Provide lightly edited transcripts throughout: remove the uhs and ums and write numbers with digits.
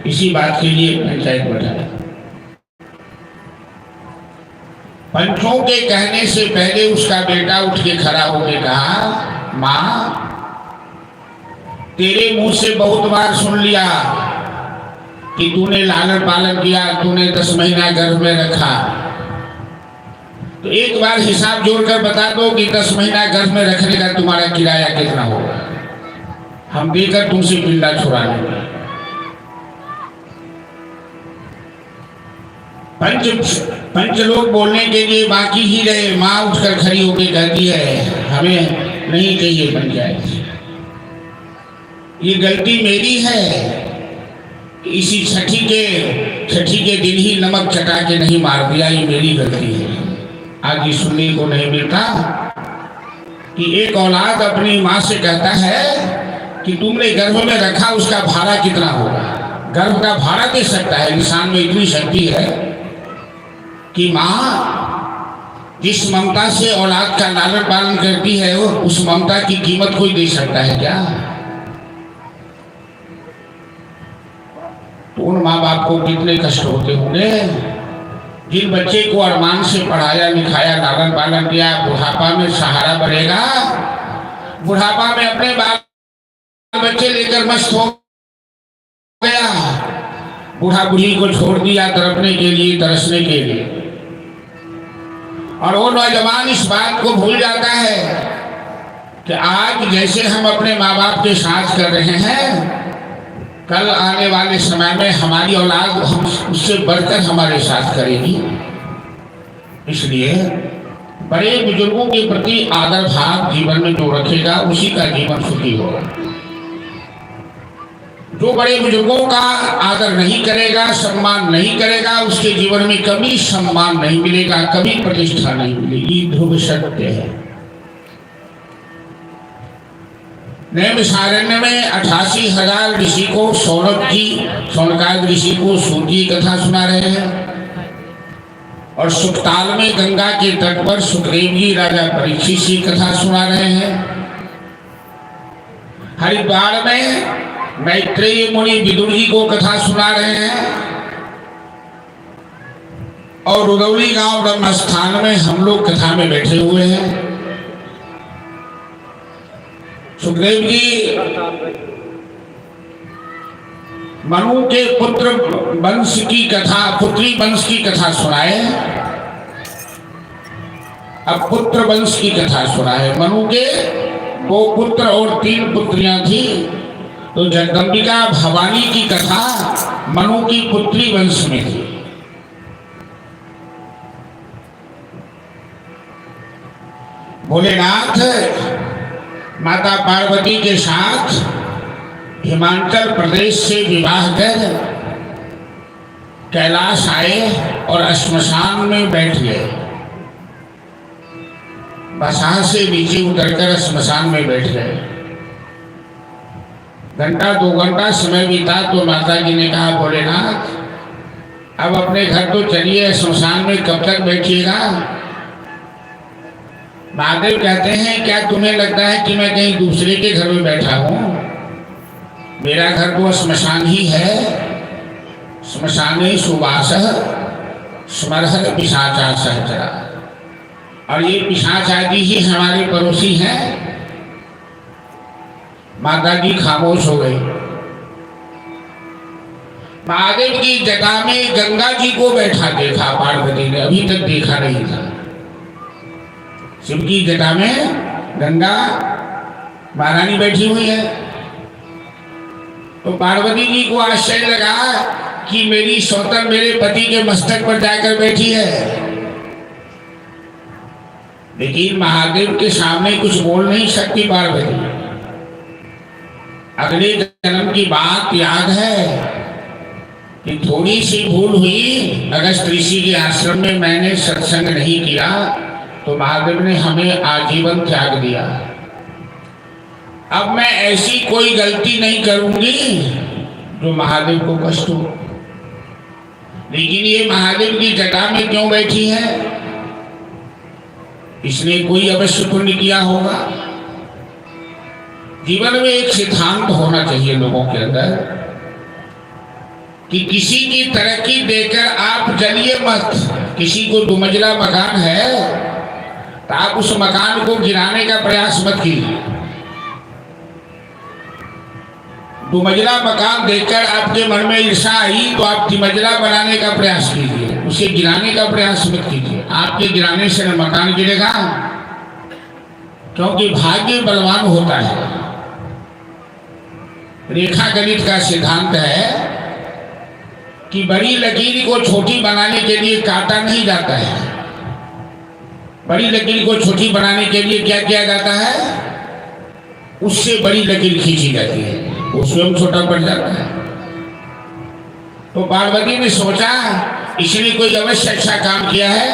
इसी बात के लिए पंचायत बैठाया। पंचों के कहने से पहले उसका बेटा उठ के खड़ा होकर कहा, माँ तेरे मुंह से बहुत बार सुन लिया कि तूने लालन पालन किया, तूने 10 महीना गर्भ में रखा, तो एक बार हिसाब जोड़कर बता दो कि 10 महीना गर्भ में रखने का तुम्हारा किराया कितना होगा, हम देकर तुमसे पिंडा छुड़ा लेंगे। पंच लोग बोलने के लिए बाकी ही रहे। माँ उठकर खड़ी होकर कहती है, हमें नहीं चाहिए पंचायत, ये गलती मेरी है। इसी छठी के दिन ही नमक चटा के नहीं मार दिया, ये मेरी गलती है। आज ये सुनने को नहीं मिलता कि एक औलाद अपनी माँ से कहता है कि तुमने गर्भ में रखा, उसका भाड़ा कितना होगा। गर्भ का भाड़ा दे सकता है। इंसान में इतनी शक्ति है कि माँ जिस ममता से औलाद का लालन पालन करती है, वो उस ममता की कीमत कोई दे सकता है क्या? तो उन माँ बाप को कितने कष्ट होते होंगे जिन बच्चे को अरमान से पढ़ाया लिखाया लालन पालन किया, बुढ़ापा में सहारा बनेगा, बुढ़ापा में अपने बाल बच्चे लेकर मस्त हो गया, बूढ़ा बूढ़ी को छोड़ दिया तड़पने के लिए, तरसने के लिए, और वो नौजवान इस बात को भूल जाता है कि आज जैसे हम अपने माँ बाप के साथ कर रहे हैं, कल आने वाले समय में हमारी औलाद उससे बढ़कर हमारे साथ करेगी। इसलिए बड़े बुजुर्गों के प्रति आदर भाव जीवन में जो रखेगा, उसी का जीवन सुखी होगा। जो बड़े बुजुर्गों का आदर नहीं करेगा, सम्मान नहीं करेगा, उसके जीवन में कभी सम्मान नहीं मिलेगा, कभी प्रतिष्ठा नहीं मिलेगी। ध्रुव सत्य है। नैमिषारण्य में 88,000 ऋषि को शौनकाद ऋषि को सूत की कथा सुना रहे हैं, और सुखताल में गंगा के तट पर सुखदेव जी राजा परीक्षित की कथा सुना रहे हैं। हरिद्वार में मैत्रेय मुनि विदुर जी को कथा सुना रहे हैं, और रुदौली गांव ब्रह्म स्थान में हम लोग कथा में बैठे हुए हैं। सुखदेव जी मनु के पुत्र वंश की कथा, पुत्री वंश की कथा सुनाए। अब पुत्र वंश की कथा सुनाए। मनु के 2 पुत्र और 3 पुत्रियां थी, तो जगदम्बिका भवानी की कथा मनु की पुत्री वंश में थी। भोलेनाथ माता पार्वती के साथ हिमाचल प्रदेश से विवाह कर कैलाश आए और श्मशान में बैठ गए। बसाह से नीचे उतरकर श्मशान में बैठ गए। घंटा 2 घंटा समय बीता तो माता जी ने कहा, भोलेनाथ अब अपने घर तो चलिए, श्मशान में कब तक बैठिएगा? महादेव कहते हैं, क्या तुम्हें लगता है कि मैं कहीं दूसरे के घर में बैठा हूँ? मेरा घर तो श्मशान ही है। श्मशाने सुवासः स्मरहत पिशाचा सहचरा। और ये पिशाच आदि ही हमारे पड़ोसी हैं। माता जी खामोश हो गई। महादेव की जटा में गंगा जी को बैठा देखा पार्वती ने, अभी तक देखा नहीं था। शिव की जटा में गंगा महारानी बैठी हुई है, तो पार्वती जी को आश्चर्य लगा कि मेरी सौतन मेरे पति के मस्तक पर जाकर बैठी है। लेकिन महादेव के सामने कुछ बोल नहीं सकती पार्वती। अगले जन्म की बात याद है कि थोड़ी सी भूल हुई, अगस्त ऋषि के आश्रम में मैंने सत्संग नहीं किया तो महादेव ने हमें आजीवन त्याग दिया। अब मैं ऐसी कोई गलती नहीं करूंगी जो महादेव को कष्ट हो। लेकिन ये महादेव की जटा में क्यों बैठी है? इसने कोई अवश्य पुण्य किया होगा। जीवन में एक सिद्धांत होना चाहिए लोगों के अंदर कि किसी की तरक्की देकर आप जलिए मत। किसी को 2 मंजिला मकान है तो आप उस मकान को गिराने का प्रयास मत कीजिए। 2 मंजिला मकान देखकर आपके मन में ईर्षा आई तो आप 3 मंजिला बनाने का प्रयास कीजिए, उसे गिराने का प्रयास मत कीजिए। आपके गिराने से न मकान गिरेगा, क्योंकि भाग्य बलवान होता है। रेखा गणित का सिद्धांत है कि बड़ी लकीर को छोटी बनाने के लिए काटा नहीं जाता है, बड़ी लकीर को छोटी बनाने के लिए क्या किया जाता है, उससे बड़ी लकीर खींची जाती है, वो स्वयं छोटा पड़ जाता है। तो पार्वती ने सोचा इसने कोई अवश्य अच्छा काम किया है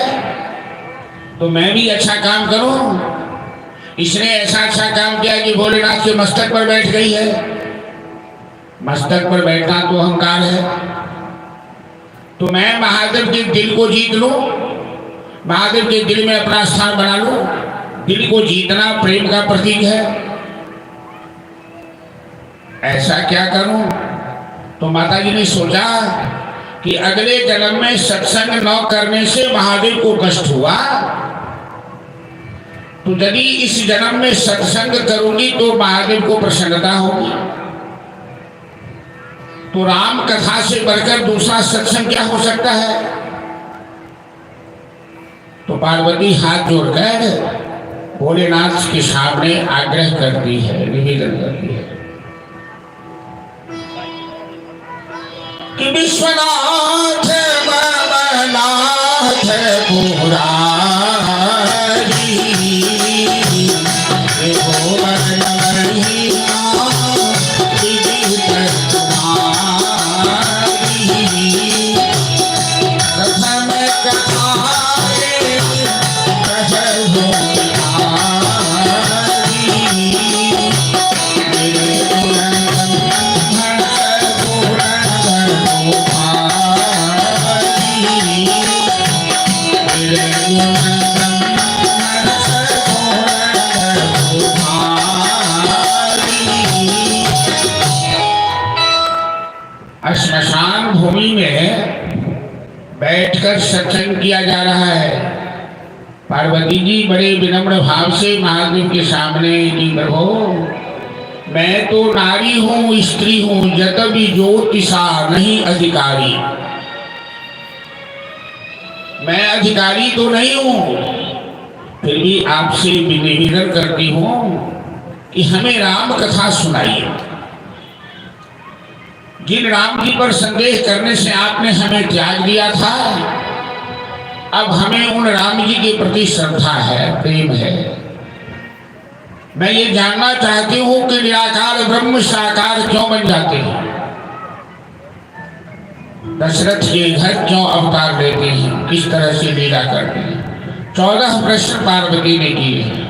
तो मैं भी अच्छा काम करूं। इसने ऐसा अच्छा काम किया कि भोलेनाथ के मस्तक पर बैठ गई है। मस्तक पर बैठना तो अहंकार है, तो मैं महादेव के दिल को जीत लूं, महादेव के दिल में अपना स्थान बना लूं। दिल को जीतना प्रेम का प्रतीक है। ऐसा क्या करूं? तो माता जी ने सोचा कि अगले जन्म में सत्संग न करने से महादेव को कष्ट हुआ, तो यदि इस जन्म में सत्संग करूंगी तो महादेव को प्रसन्नता होगी। तो राम कथा से बढ़कर दूसरा सत्संग क्या हो सकता है? तो पार्वती हाथ जोड़कर भोलेनाथ के सामने आग्रह करती है, निवेदन करती है कि विश्वनाथ बाबनाथ श्मशान भूमि में बैठकर सत्संग किया जा रहा है। पार्वती जी बड़े विनम्र भाव से महादेव के सामने कि प्रभु मैं तो नारी हूँ, स्त्री हूँ, यद्यपि ज्योतिषा नहीं अधिकारी। मैं अधिकारी तो नहीं हूँ, फिर भी आपसे निवेदन करती हूँ कि हमें राम कथा सुनाइए। जिन राम जी पर संदेह करने से आपने हमें त्याग दिया था, अब हमें उन राम जी के प्रति श्रद्धा है, प्रेम है। मैं ये जानना चाहती हूँ कि निराकार ब्रह्म साकार क्यों बन जाते हैं, दशरथ के घर क्यों अवतार लेते हैं, किस तरह से लीला करते हैं। 14 प्रश्न पार्वती ने किए हैं।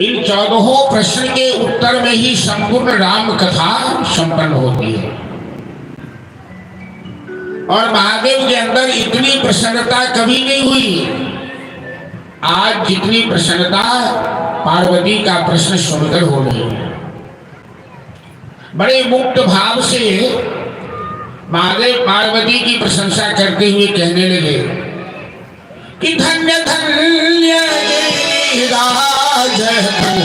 इन 14 प्रश्न के उत्तर में ही संपूर्ण राम कथा संपन्न होती है। और महादेव के अंदर इतनी प्रसन्नता कभी नहीं हुई आज जितनी प्रसन्नता पार्वती का प्रश्न सुनकर हो रही है। बड़े मुक्त भाव से महादेव पार्वती की प्रशंसा करते हुए कहने लगे कि धन्य धन्य राज तुम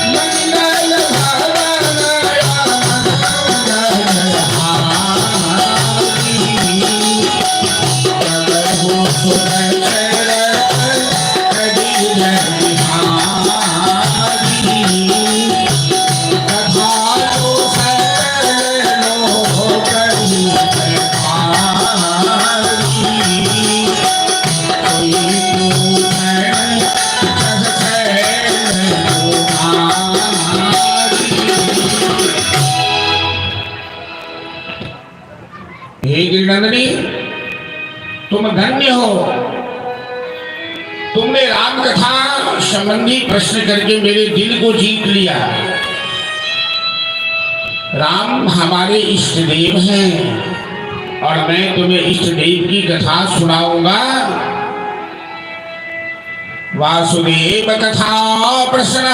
मंगल भवन हे गिरिनंदिनी, तुम धन्य हो, तुमने राम कथा संबंधी प्रश्न करके मेरे दिल को जीत लिया। राम हमारे इष्ट देव हैं और मैं तुम्हें इष्ट देव की कथा सुनाऊंगा। वासुदेव कथा प्रश्न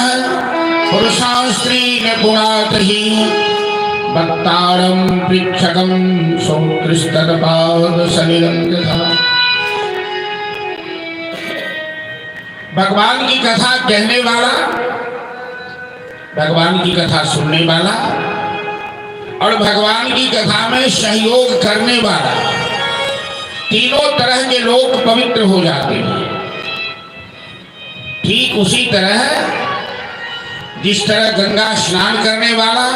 पुरुषा स्त्री निपुणात ही भक्तारम पृक्षकम सौकृष्टपाद सलिलम कथा। भगवान की कथा कहने वाला, भगवान की कथा सुनने वाला और भगवान की कथा में सहयोग करने वाला, तीनों तरह के लोग पवित्र हो जाते हैं। ठीक उसी तरह जिस तरह गंगा स्नान करने वाला,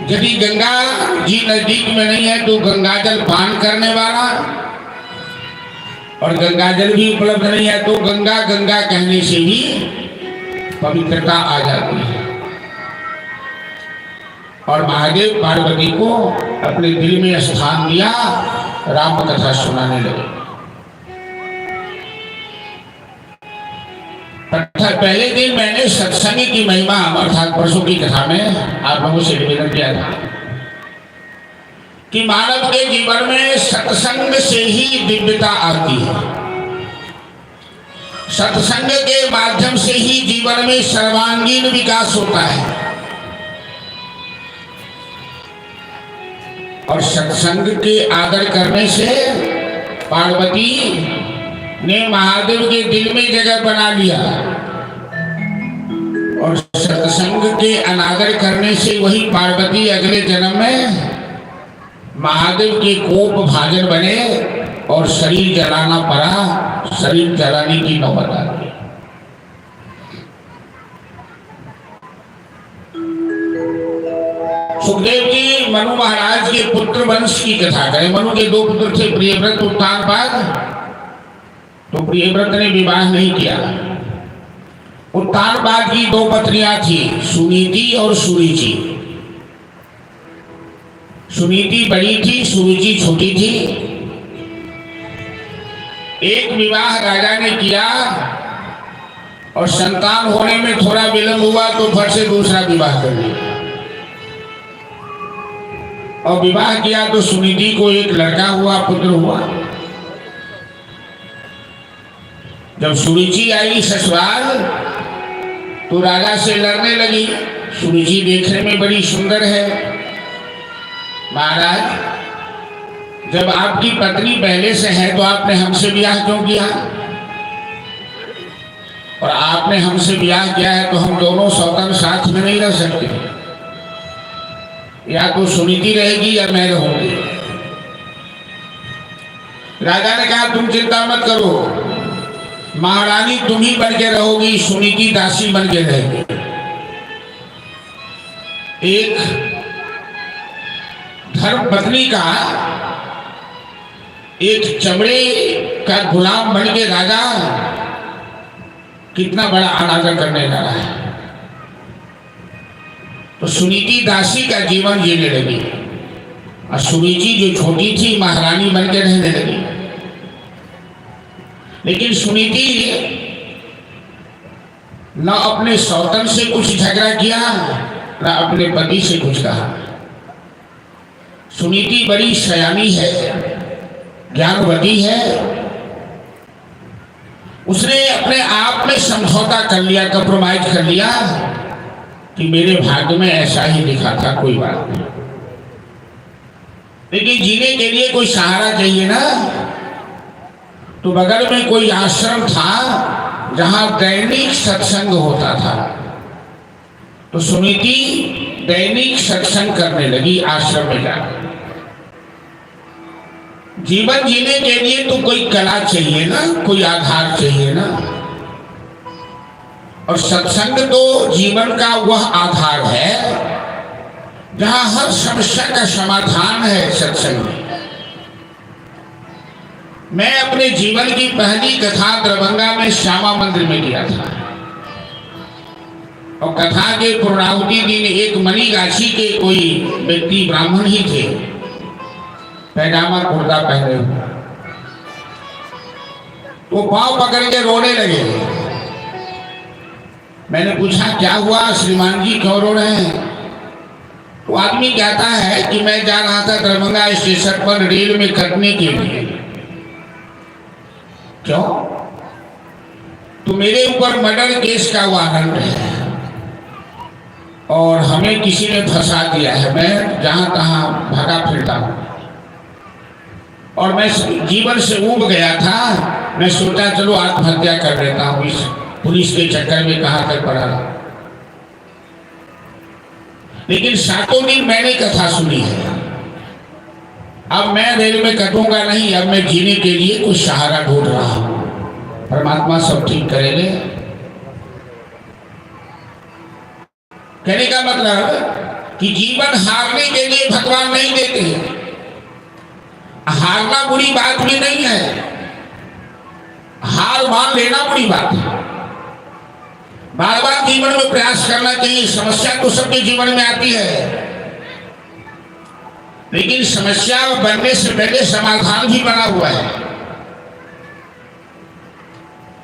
यदि गंगा जी नजदीक में नहीं है तो गंगा जल पान करने वाला, और गंगा जल भी उपलब्ध नहीं है तो गंगा गंगा कहने से भी पवित्रता आ जाती है। और महादेव पार्वती को अपने दिल में स्थान दिया, राम कथा सुनाने लगे। पहले दिन मैंने सत्संग की महिमा अर्थात परसों की कथा में आप लोगों से निवेदन किया था कि मानव के जीवन में सत्संग से ही दिव्यता आती है। सत्संग के माध्यम से ही जीवन में सर्वांगीण विकास होता है। और सत्संग के आदर करने से पार्वती ने महादेव के दिल में जगह बना लिया, और सत्संग के अनादर करने से वही पार्वती अगले जन्म में महादेव के कोप भाजन बने और शरीर जलाना पड़ा, शरीर जलाने की नौबत आ गई। सुखदेव जी मनु महाराज के पुत्र वंश की कथा करें। मनु के दो पुत्र थे, प्रियव्रत उत्तानपाद। तो प्रियव्रत ने विवाह नहीं किया। उत्तानपाद की दो पत्नियां थी, सुनीति और सुरुचि। सुनीति बड़ी थी, सुरुचि छोटी थी। एक विवाह राजा ने किया और संतान होने में थोड़ा विलंब हुआ तो फट से दूसरा विवाह कर लिया। और विवाह किया तो सुनीति को एक लड़का हुआ, पुत्र हुआ। जब सुरुचि आई ससुराल तो राजा से लड़ने लगी। सुरुचि देखने में बड़ी सुंदर है। महाराज, जब आपकी पत्नी पहले से है तो आपने हमसे ब्याह क्यों किया? और आपने हमसे ब्याह किया है तो हम दोनों सौतन साथ में नहीं रह सकते। या तो सुनीति रहेगी या मैं रहूंगी। राजा ने कहा तुम चिंता मत करो, महारानी तुम ही बन के रहोगी, सुनीति दासी बन के रहेगी। एक धर्म पत्नी का एक चमड़े का गुलाम बन के राजा कितना बड़ा अनादर करने लगा है। तो सुनीति दासी का जीवन जीने लगी और सुनीति जो छोटी थी महारानी बन के रहने लगी। लेकिन सुनीति न अपने सौतन से कुछ झगड़ा किया न अपने पति से कुछ कहा। सुनीति बड़ी सयानी है, ज्ञानवती है। उसने अपने आप में समझौता कर लिया, कंप्रोमाइज कर लिया कि मेरे भाग्य में ऐसा ही लिखा था, कोई बात नहीं। लेकिन जीने के लिए कोई सहारा चाहिए ना। तो बगल में कोई आश्रम था जहां दैनिक सत्संग होता था। तो सुनीति दैनिक सत्संग करने लगी आश्रम में जाकर। जीवन जीने के लिए तो कोई कला चाहिए ना, कोई आधार चाहिए ना। और सत्संग तो जीवन का वह आधार है जहां हर समस्या का समाधान है सत्संग में। मैं अपने जीवन की पहली कथा दरभंगा में श्यामा मंदिर में किया था। और कथा के पूर्णाहुति दिन एक मणिगाछी के कोई व्यक्ति ब्राह्मण ही थे, पैजामा कुर्ता पहने हुए, वो पांव पकड़ के रोने लगे। मैंने पूछा क्या हुआ श्रीमान जी, क्यों रो रहे हैं? वो आदमी कहता है कि मैं जा रहा था दरभंगा स्टेशन पर रेल में कटने के लिए। क्यों? तो मेरे ऊपर मर्डर केस का वारंट है और हमें किसी ने फंसा दिया है। मैं जहां तहां भागा फिरता हूं और मैं जीवन से ऊब गया था। मैं सोचा चलो आत्महत्या कर लेता हूं, इस पुलिस के चक्कर में कहां तक पड़ा। लेकिन सातों दिन मैंने कथा सुनी है। अब मैं रेल में कटूंगा नहीं, अब मैं जीने के लिए कुछ सहारा ढूंढ रहा हूं। परमात्मा सब ठीक करेंगे। कहने का मतलब कि जीवन हारने के लिए भगवान नहीं देते। हारना बुरी बात भी नहीं है, हार मान लेना बड़ी बात है। बार बार जीवन में प्रयास करना चाहिए। समस्या तो सबके जीवन में आती है, लेकिन समस्या बनने से पहले समाधान भी बना हुआ है।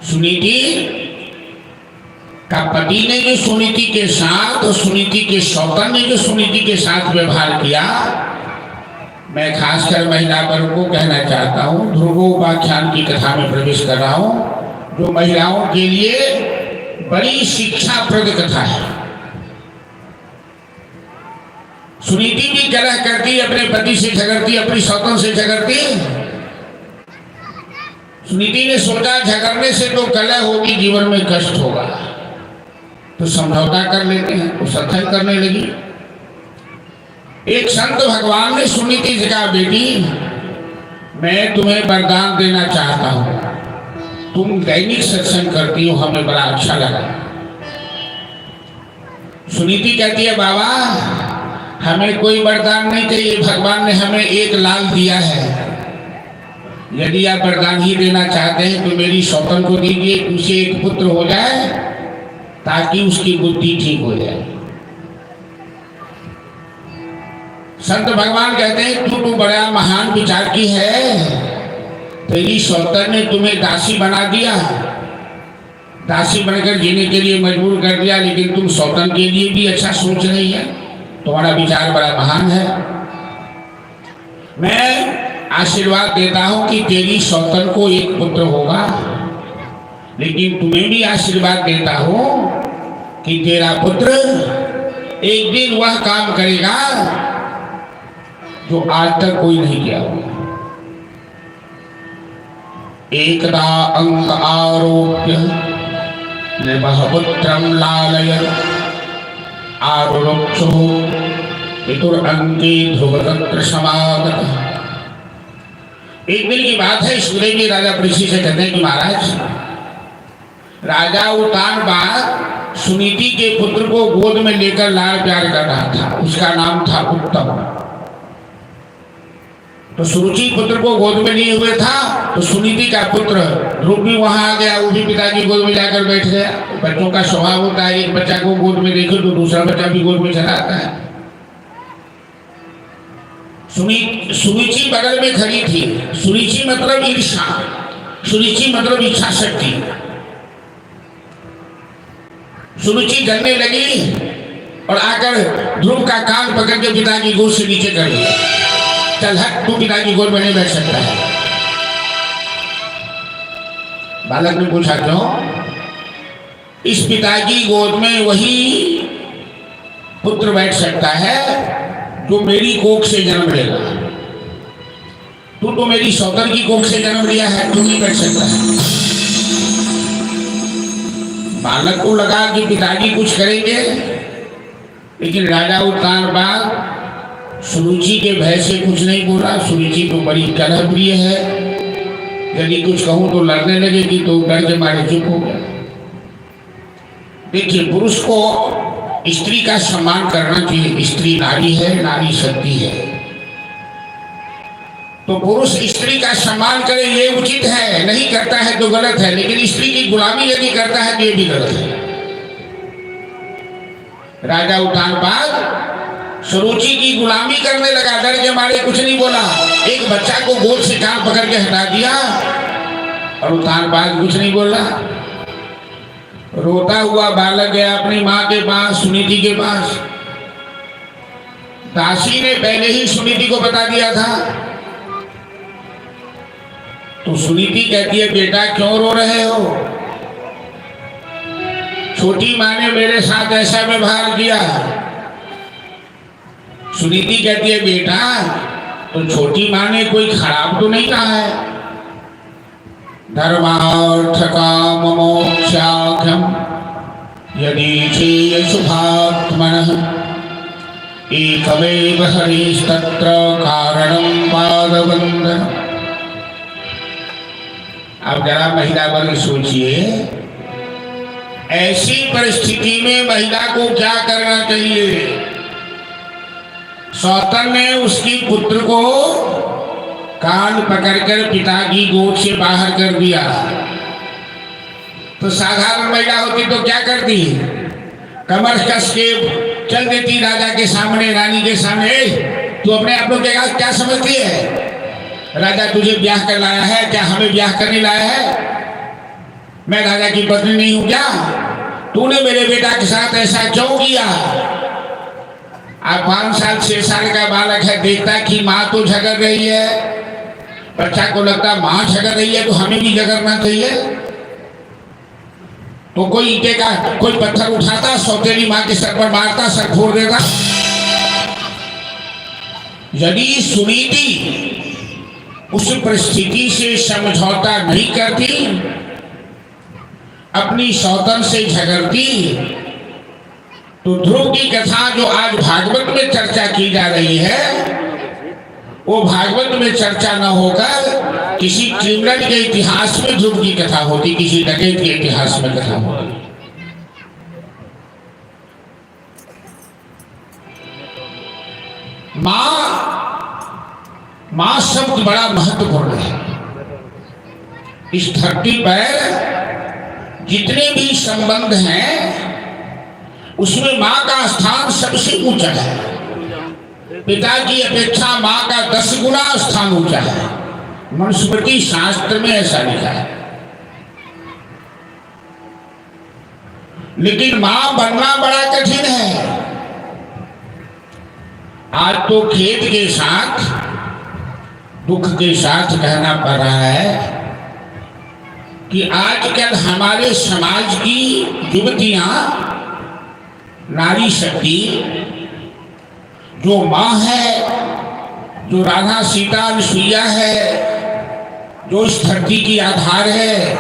सुनीति का पति ने जो सुनीति के साथ और सुनीति के सौतन ने जो सुनीति के साथ व्यवहार किया, मैं खासकर महिला वर्ग को कहना चाहता हूँ। ध्रुवोपाख्यान की कथा में प्रवेश कर रहा हूँ, जो महिलाओं के लिए बड़ी शिक्षाप्रद कथा है। सुनीति भी कलह करती, अपने पति से झगड़ती, अपनी सौतन से झगड़ती। सुनीति ने सोचा झगड़ने से तो कलह होगी, जीवन में कष्ट होगा, तो समझौता कर लेते हैं। तो सत्संग करने लगी। एक संत भगवान ने सुनीति से कहा, बेटी मैं तुम्हें वरदान देना चाहता हूं, तुम दैनिक सत्संग करती हो, हमें बड़ा अच्छा लगा। सुनीति कहती है, बाबा हमें कोई वरदान नहीं चाहिए, भगवान ने हमें एक लाल दिया है। यदि आप वरदान ही देना चाहते हैं तो मेरी सौतन को दीजिए, उसे एक पुत्र हो जाए ताकि उसकी बुद्धि ठीक हो जाए। संत भगवान कहते हैं, तू बड़ा महान विचार की है। तेरी सौतन ने तुम्हें दासी बना दिया, दासी बनकर जीने के लिए मजबूर कर दिया, लेकिन तुम सौतन के लिए भी अच्छा सोच रही है। तुम्हारा विचार बड़ा महान है। मैं आशीर्वाद देता हूं कि तेरी सौतन को एक पुत्र होगा, लेकिन तुम्हें भी आशीर्वाद देता हूं कि तेरा पुत्र एक दिन वह काम करेगा जो आज तक कोई नहीं किया होगा। एकदा अंक आरोप्य पुत्रम लालयत् आरुरोक्षो पितुरंके ध्रुवतंत्र समागतः। एक दिन की बात है, सूर्य जी राजा परीक्षित से कहते हैं कि महाराज, राजा उतानपाद सुनीति के पुत्र को गोद में लेकर लाड़ प्यार कर रहा था। उसका नाम था उत्तम। तो सुरुचि पुत्र को गोद में लिए हुए था, तो सुनीति का पुत्र ध्रुव भी वहां आ गया। वो भी पिता की गोद में जाकर बैठ गया। बच्चों का स्वभाव होता है, एक बच्चा को गोद में देखे तो दूसरा बच्चा भी गोद में चला आता है। सुरुचि बगल में खड़ी थी। सुरुचि मतलब ईर्षा, सुरुचि मतलब इच्छा शक्ति। सुरुचि जलने लगी और आकर ध्रुव का कान पकड़ के पिता की गोद से नीचे कर दिया। चल हट, तू पिता की गोद में नहीं बैठ सकता है। बालक ने पूछा क्यों? इस पिता की गोद में वही पुत्र बैठ सकता है जो मेरी कोख से जन्म लेगा। तू तो मेरी सौतन की कोख से जन्म लिया है, तू नहीं बैठ सकता है। बालक को लगा कि पिताजी कुछ करेंगे, लेकिन राजा उतानपाद सुरुचि के भय से कुछ नहीं बोला। सुरुचि तो बड़ी कलह प्रिय है, यदि कुछ कहूं तो लड़ने लगेगी, तो डर के मारे चुप हो गया। देखिए, पुरुष को स्त्री का सम्मान करना चाहिए। स्त्री नारी है, नारी शक्ति है, तो पुरुष स्त्री का सम्मान करे ये उचित है। नहीं करता है तो गलत है, लेकिन स्त्री की गुलामी यदि करता है तो ये भी गलत है। राजा उतानपाद सुरुचि की गुलामी करने लगा, डर के मारे कुछ नहीं बोला। एक बच्चा को गोद से कान पकड़ के हटा दिया और उतारबाज कुछ नहीं बोला। रोता हुआ बालक गया अपनी माँ के पास, सुनीति के पास। दासी ने पहले ही सुनीति को बता दिया था। तो सुनीति कहती है, बेटा क्यों रो रहे हो? छोटी माँ ने मेरे साथ ऐसा व्यवहार किया। सुनीति कहती है, बेटा तो छोटी माँ ने कोई खराब तो नहीं कहा है। धर्मार्थ काम मोक्षाख्यम यदि चेय शुभात्मनः एकमेव हरिस्तत्र कारणं पादवन्दनम्। अब जरा महिला वर्ग सोचिए, ऐसी परिस्थिति में महिला को क्या करना चाहिए? सौतन ने उसकी पुत्र को कान पकड़कर पिता की गोद से बाहर कर दिया। तो साधारण महिला होती तो क्या करती? कमर कस के चल देती राजा के सामने, रानी के सामने। तू अपने आप को क्या समझती है? राजा तुझे ब्याह कर लाया है क्या? हमें ब्याह करने लाया है? मैं राजा की पत्नी नहीं हूं क्या? तूने मेरे बेटा के साथ ऐसा क्यों किया? अब 5 साल 6 साल का बालक है, देखता कि माँ तो झगड़ रही है। बच्चा को लगता माँ झगड़ रही है तो हमें भी झगड़ना चाहिए। तो कोई ईंटे का कोई पत्थर उठाता, सौतेली माँ के सर पर मारता, सर फोड़ देता। यदि सुनीति उस परिस्थिति से समझौता नहीं करती, अपनी सौतन से झगड़ती, तो ध्रुव की कथा जो आज भागवत में चर्चा की जा रही है, वो भागवत में चर्चा न होकर किसी क्रिमिनल के इतिहास में ध्रुव की कथा होती, किसी डकैत के इतिहास में कथा होती। मां शब्द बड़ा महत्वपूर्ण है। इस धरती पर जितने भी संबंध हैं उसमें मां का स्थान सबसे ऊंचा है। पिता की अपेक्षा मां का 10 गुना स्थान ऊंचा है। मनुस्मृति शास्त्र में ऐसा लिखा है। लेकिन मां बनना बड़ा कठिन है। आज तो खेद के साथ, दुख के साथ कहना पड़ रहा है कि आजकल हमारे समाज की युवतियां, नारी शक्ति, जो माँ है, जो राधा सीता अनुसुईया है, जो इस धरती की आधार है,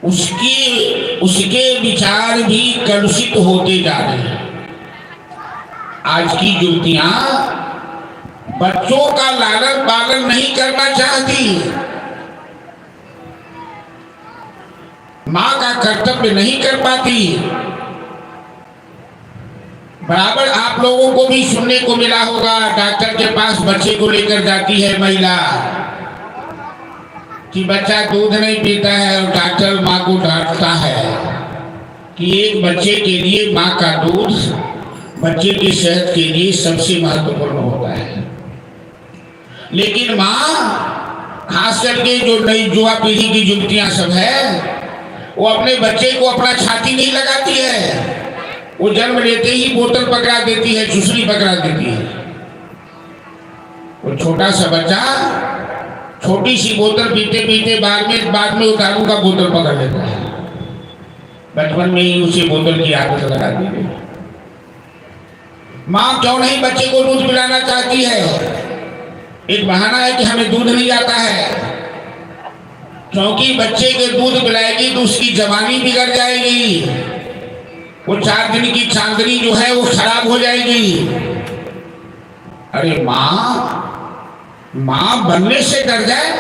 उसके विचार भी कलुषित होते जा रहे हैं। आज की युवतियां बच्चों का लालन पालन नहीं करना चाहती, माँ का कर्तव्य नहीं कर पाती। बराबर आप लोगों को भी सुनने को मिला होगा, डॉक्टर के पास बच्चे को लेकर जाती है महिला कि बच्चा दूध नहीं पीता है और डॉक्टर माँ को डांटता है कि एक बच्चे के लिए माँ का दूध बच्चे की सेहत के लिए सबसे महत्वपूर्ण होता है। लेकिन माँ, खास करके जो नई युवा पीढ़ी की युवतियां सब है, वो अपने बच्चे को अपना छाती नहीं लगाती है। वो जन्म लेते ही बोतल पकड़ा देती है, चुसनी पकड़ा देती है। वो छोटा सा बच्चा छोटी सी बोतल पीते पीते बाद में उतारूंगा बोतल पकड़ लेता है। बचपन में ही उसे बोतल की आदत लगा दी गई। माँ क्यों नहीं बच्चे को दूध पिलाना चाहती है? एक बहाना है कि हमें दूध नहीं आता है, क्योंकि बच्चे के दूध पिलाएगी तो उसकी जवानी बिगड़ जाएगी, वो 4 दिन की चांदनी जो है वो खराब हो जाएगी। अरे माँ बनने से डर जाए?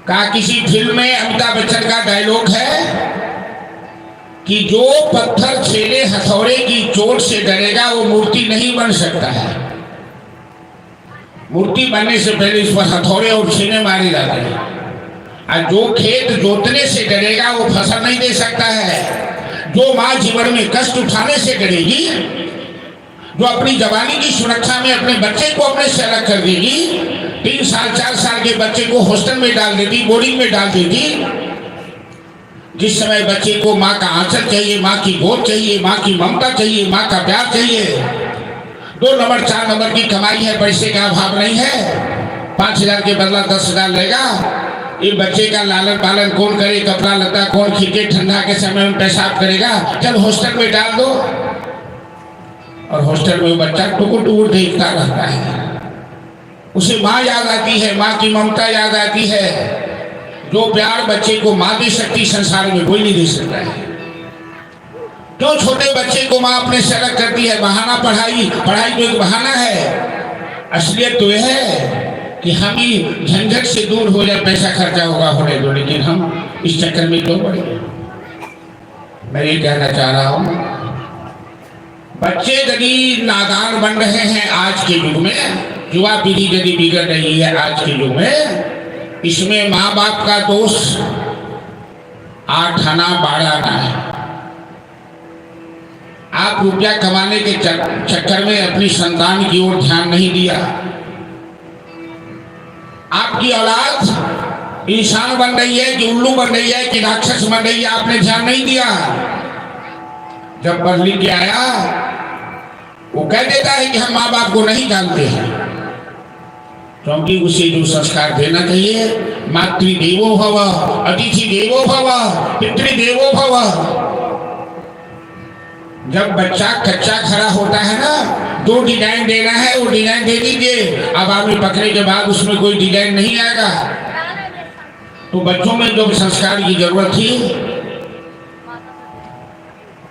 का किसी फिल्म में अमिताभ बच्चन का डायलॉग है कि जो पत्थर छेले हथौड़े की चोट से डरेगा वो मूर्ति नहीं बन सकता है। मूर्ति बनने से पहले इस पर हथौड़े और छेले मारे जाते हैं। और जो खेत जोतने से डरेगा वो फसल नहीं दे सकता है। जो माँ जीवन में कष्ट उठाने से डरेगी जो अपनी जवानी की सुरक्षा में अपने बच्चे को अपने से अलग कर देगी, 3 साल 4 साल के बच्चे को हॉस्टल में डाल देती, बोर्डिंग में डाल देती। जिस समय बच्चे को माँ का आंचल चाहिए, माँ की गोद चाहिए, माँ की ममता चाहिए, माँ का प्यार चाहिए। 2 नंबर 4 नंबर की कमाई है, पैसे का अभाव नहीं है, 5,000 के बदला 10,000 लेगा। ये बच्चे का लालन पालन कौन करे, कपड़ा लता कौन खींचे, ठंडा के समय में पेशाब करेगा, चल हॉस्टल में डाल दो। और हॉस्टल में बच्चा टुकुर टुकुर देखता रहता है, उसे माँ याद आती है, माँ की ममता याद आती है। जो प्यार बच्चे को माँ दे सकती संसार में कोई नहीं दे सकता है। क्यों छोटे बच्चे को माँ अपने से अलग करती है? बहाना पढ़ाई, पढ़ाई तो एक बहाना है। असलियत तो यह है कि हम ही झंझट से दूर हो जाए, पैसा खर्चा होगा होने दो, लेकिन हम इस चक्कर में क्यों पड़े? मैं ये कहना चाह रहा हूँ, बच्चे यदि नादान बन रहे हैं आज के युग में, युवा पीढ़ी यदि बिगड़ रही है आज के युग में, इसमें माँ बाप का दोष 8 आना 12 आना है। आप रुपया कमाने के चक्कर में अपनी संतान की ओर ध्यान नहीं दिया। आपकी औलाद इंसान बन रही है कि उल्लू बन रही है कि राक्षस बन रही है, आपने ध्यान नहीं दिया। जब पढ़ लिख के आया वो कह देता है कि हम माँ बाप को नहीं जानते हैं, क्योंकि उसे जो संस्कार देना चाहिए, मातृदेवो भव, अतिथि देवो भव, पितृदेवो भव। जब बच्चा कच्चा खड़ा होता है ना, 2 डिजाइन देना है, वो डिजाइन दे दीजिए। अब आदमी पकड़ने के बाद उसमें कोई डिजाइन नहीं आएगा। तो बच्चों में जो संस्कार की जरूरत थी,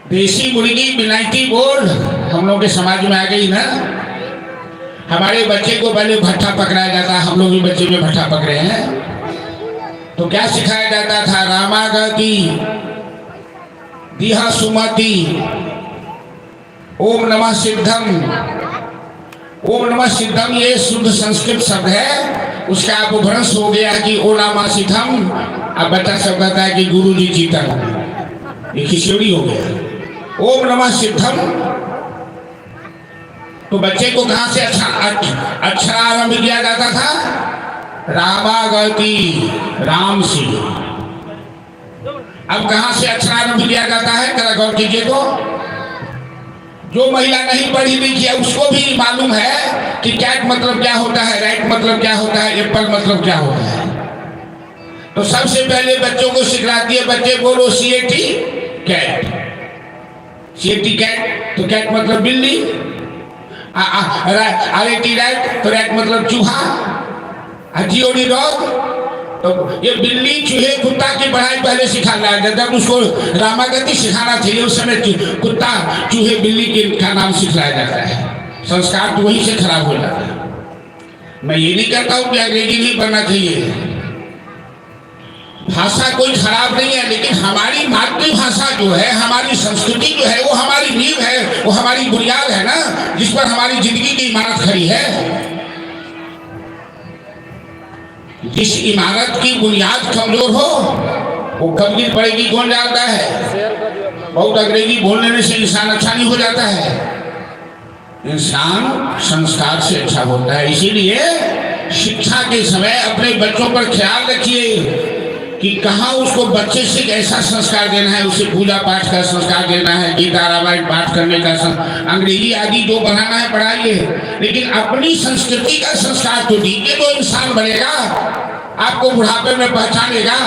देसी मुर्गी विलायती बोर्ड हम लोग के समाज में आ गई ना। हमारे बच्चे को पहले भट्ठा पकड़ाया जाता, हम लोग भी बच्चे में भट्ठा पकड़े हैं। तो क्या सिखाया जाता था? रामागति, दिहा सुमति, ओम नमः सिद्धम। ओम नमः सिद्धम ये शुद्ध संस्कृत शब्द है, उसका अपभ्रंश हो गया कि ओ नामा सिद्धम। अब बच्चा सब कहता है कि गुरु जी जीतम, ये खिचड़ी हो गया। ओम नमः सिद्धम, तो बच्चे को कहां से अक्षर आरंभ किया जाता था? रामागति, राम से। अब कहां से अक्षर आरंभ किया जाता है? जरा गौर कीजिए। तो जो महिला नहीं पढ़ी लिखी है उसको भी मालूम है कि कैट मतलब क्या होता है, रैट मतलब क्या होता है, एप्पल मतलब क्या होता है। तो सबसे पहले बच्चों को सिखलाती है, बच्चे बोलो CAT कैट, CAT कैट, तो कैट मतलब बिल्ली, RAT रैट, तो रैट मतलब चूहा, GOD डॉग। तो ये बिल्ली चूहे कुत्ता की पढ़ाई पहले सिखाना है। जब उसको रामागति सिखाना चाहिए उस समय कुत्ता चूहे बिल्ली के का नाम सिखलाया जाता है। संस्कार तो वहीं से खराब हो जाता है। मैं ये नहीं कहता हूँ कि अंग्रेजी नहीं पढ़ना चाहिए, भाषा कोई खराब नहीं है, लेकिन हमारी मातृभाषा जो है, हमारी संस्कृति जो है, वो हमारी नींव है, वो हमारी बुनियाद है ना, जिस पर हमारी जिंदगी की इमारत खड़ी है। जिस इमारत की बुनियाद कमजोर हो वो कब गिर पड़ेगी कौन जानता है। बहुत अंग्रेजी बोलने से इंसान अच्छा नहीं हो जाता है, इंसान संस्कार से अच्छा होता है। इसीलिए शिक्षा के समय अपने बच्चों पर ख्याल रखिए कि कहाँ उसको बच्चे से कैसा संस्कार देना है। उसे पूजा पाठ का संस्कार देना है, गीता रामायण पाठ करने का, अंग्रेजी आदि जो पढ़ाना है पढ़ाइए, लेकिन अपनी संस्कृति का संस्कार तो दीजिए, तो इंसान बनेगा, आपको बुढ़ापे में पहचानेगा।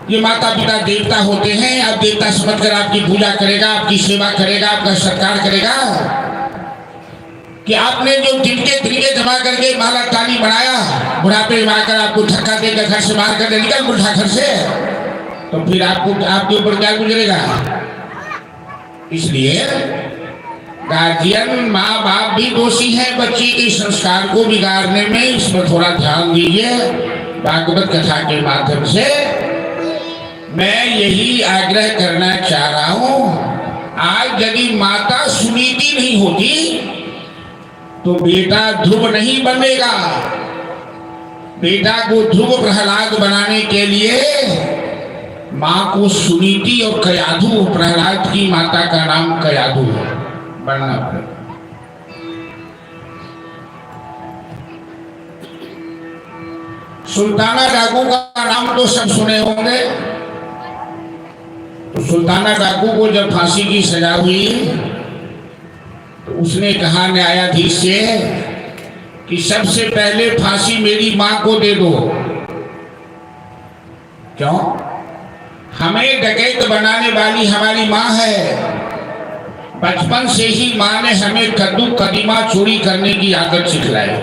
ये माता पिता देवता होते हैं, आप देवता समझकर आपकी पूजा करेगा, आपकी सेवा करेगा, आपका सत्कार करेगा। कि आपने जो तिनके जमा करके माला ताली बनाया, बुढ़ापे में आकर आपको धक्का देकर घर से बाहर कर निकल बुढ़ा घर से, तो फिर आपको आपके ऊपर क्या गुजरेगा। इसलिए गार्जियन माँ बाप भी दोषी है बच्चे के संस्कार को बिगाड़ने में, इस पर थोड़ा ध्यान दीजिए। भागवत कथा के माध्यम से मैं यही आग्रह करना चाह रहा हूं। आज यदि माता सुनीति नहीं होती तो बेटा ध्रुव नहीं बनेगा। बेटा को ध्रुव प्रहलाद बनाने के लिए माँ को सुनीति और कयाधु, प्रहलाद की माता का नाम कयाधु बनना पड़ेगा। सुल्ताना डाकू का नाम तो सब सुने होंगे। तो सुल्ताना डाकू को जब फांसी की सजा हुई तो उसने कहा न्यायाधीश से कि सबसे पहले फांसी मेरी मां को दे दो। क्यों? हमें डकैत बनाने वाली हमारी मां है। बचपन से ही मां ने हमें कद्दू कदीमा चोरी करने की आदत सिखलाई।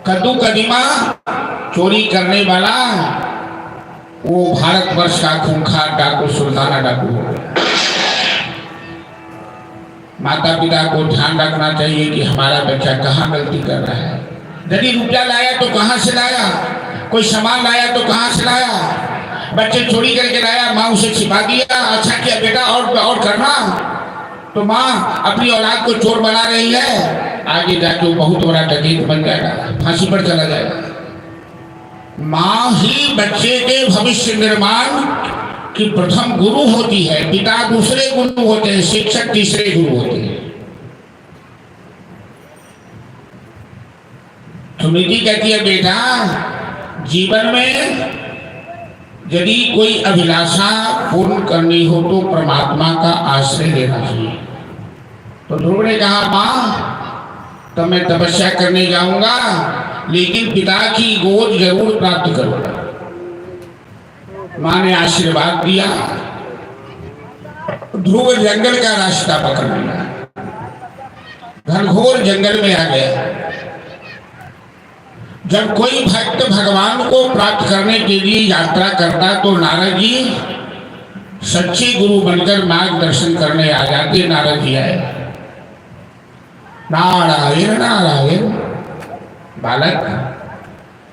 कद्दू कदीमा चोरी करने वाला वो भारतवर्ष का खूंखार डाकू सुल्ताना डाकू हो गया। माता पिता को ध्यान रखना चाहिए कि हमारा बच्चा कहाँ गलती कर रहा है। यदि रुपया लाया तो कहाँ से लाया, कोई सामान लाया तो कहाँ से लाया। बच्चे चोरी करके लाया, माँ उसे छिपा दिया, अच्छा किया बेटा और करना। तो माँ अपनी औलाद को चोर बना रही है, आगे जाके वो बहुत बड़ा डकैत बन जाएगा, फांसी पर चला जाएगा। माँ ही बच्चे के भविष्य निर्माण की प्रथम गुरु होती है। पिता दूसरे गुरु होते हैं, शिक्षक तीसरे गुरु होते हैं। सुनीति कहती है बेटा, जीवन में यदि कोई अभिलाषा पूर्ण करनी हो तो परमात्मा का आश्रय लेना चाहिए। तो ध्रुव ने कहा माँ तो मैं तपस्या करने जाऊंगा, लेकिन पिता की गोद जरूर प्राप्त करूंगा। माँ ने आशीर्वाद दिया। ध्रुव जंगल का रास्ता पकड़ लिया, घनघोर जंगल में आ गया। जब कोई भक्त भगवान को प्राप्त करने के लिए यात्रा करता तो नारद जी सच्चे गुरु बनकर मार्गदर्शन करने आ जाते। नारद जी आए, नारायण नारायण। बालक,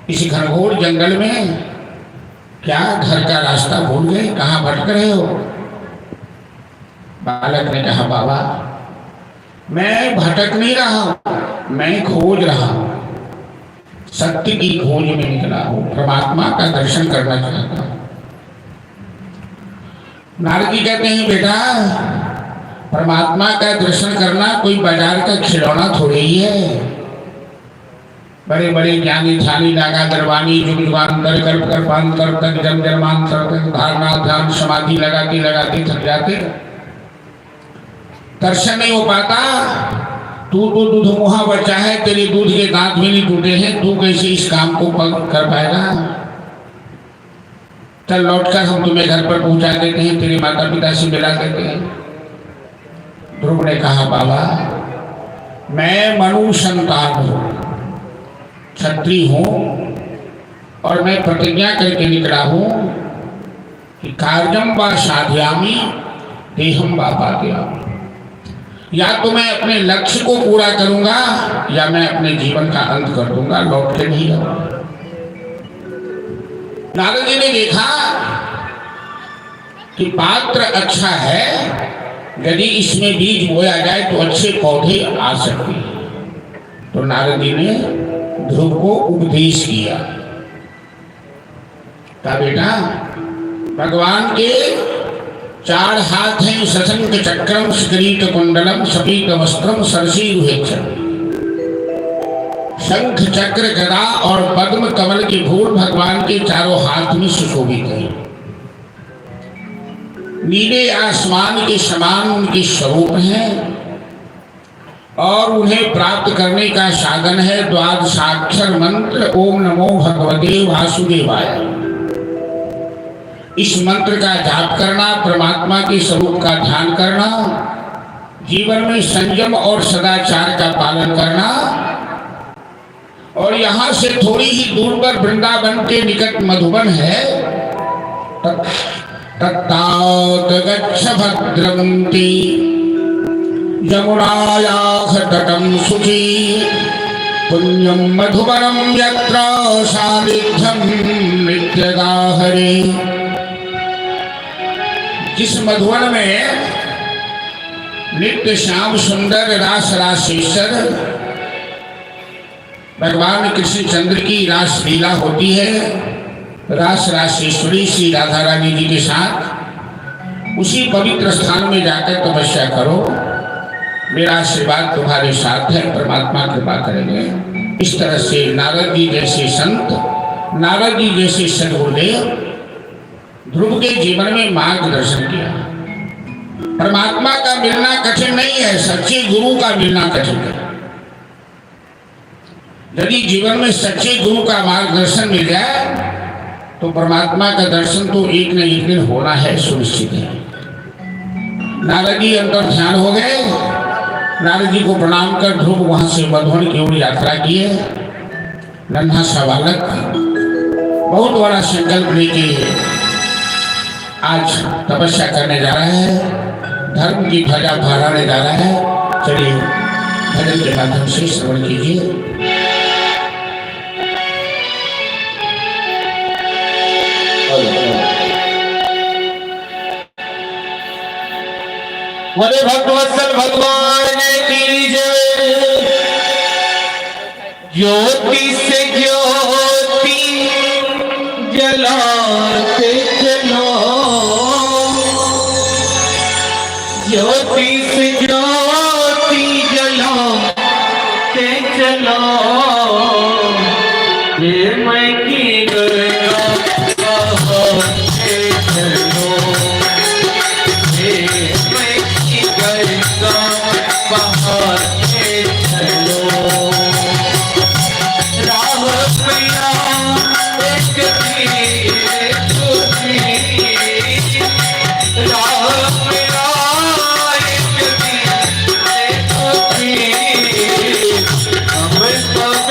इस घनघोर जंगल में क्या घर का रास्ता भूल गए, कहाँ भटक रहे हो? बालक ने कहा बाबा मैं भटक नहीं रहा हूं, मैं खोज रहा हूं, सत्य की खोज में निकला हूं, परमात्मा का दर्शन करना चाहता हूं। नारद जी कहते हैं बेटा, परमात्मा का दर्शन करना कोई बाजार का खिलौना थोड़ी ही है। बड़े बड़े ज्ञानी ध्यानी नागा दरबानी जुग जुगांतर कल्प कल्पांतर तक जन्म जन्मांतर तक धारणा ध्यान समाधि लगाते लगाते थक जाते, दर्शन नहीं हो पाता। तू तो दूध मुहा बच्चा है, तेरे दूध के दांत भी नहीं टूटे हैं, तू कैसे इस काम को कर पाएगा? चल लौटकर हम तुम्हें घर पर पहुंचा देते हैं, तेरे माता पिता से मिला देते हैं। ध्रुव ने कहा बाबा मैं मनु संतान हूं, क्षत्रिय हूं, और मैं प्रतिज्ञा करके निकला हूं कि कार्यम व साध्यामि देहम व पादयामि। या तो मैं अपने लक्ष्य को पूरा करूंगा या मैं अपने जीवन का अंत कर दूंगा, लौट के नहीं आऊंगा। नारद जी ने देखा कि पात्र अच्छा है, यदि इसमें बीज बोया जाए तो अच्छे पौधे आ सकते हैं। तो नारद जी ने ध्रुव को उपदेश किया, कहा बेटा भगवान के 4 हाथ हैं, सशंक चक्रम स्क्रीट कुंडलम सपीत वस्त्रम सरसीरुहेक्षम। शंख चक्र गदा और पद्म कमल के फूल भगवान के चारों हाथ में सुशोभित हैं। नीले आसमान के समान उनके स्वरूप हैं और उन्हें प्राप्त करने का साधन है द्वादशाक्षर मंत्र ओम नमो भगवते वासुदेवाय। इस मंत्र का जाप करना, परमात्मा के स्वरूप का ध्यान करना, जीवन में संयम और सदाचार का पालन करना, और यहाँ से थोड़ी ही दूर पर वृंदावन के निकट मधुबन है। तत्तात गच्छ भद्रवन्ति यमुनायाः तटं शुचि पुण्यं मधुबनं यत्र सानिध्यं नित्यदा हरे। जिस मधुबन में नित्य श्याम सुंदर रास रासेश्वर भगवान कृष्ण चंद्र की रास लीला होती है, रास रासेश्वरी श्री राधा रानी जी के साथ, उसी पवित्र स्थान में जाकर तपस्या करो। मेरा आशीर्वाद तुम्हारे साथ है, परमात्मा कृपा करेंगे। इस तरह से नारद जी जैसे संत, नारद जी जैसे सद्गुरुदेव ध्रुव के जीवन में मार्गदर्शन किया। परमात्मा का मिलना कठिन नहीं है, सच्चे गुरु का मिलना कठिन है। यदि जीवन में सच्चे गुरु का मार्गदर्शन मिल जाए तो परमात्मा का दर्शन तो एक न एक दिन होना है, सुनिश्चित है। नारद जी अंतर ध्यान हो गए। नारद जी को प्रणाम कर ध्रुव वहां से मधुवन की ओर यात्रा किए। नन्हा सा बालक बहुत बड़ा संकल्प लेके आज तपस्या करने जा रहा है, धर्म की ध्वजा फहराने जा रहा है। चलिए भजन के माध्यम से श्रवण कीजिए। बोले भक्तवत्सल भगवान की जय। ज्योति से ज्योति जलाते चलो, ज्योति से ज्योति जलाते चलो। ये मैं की गया I'm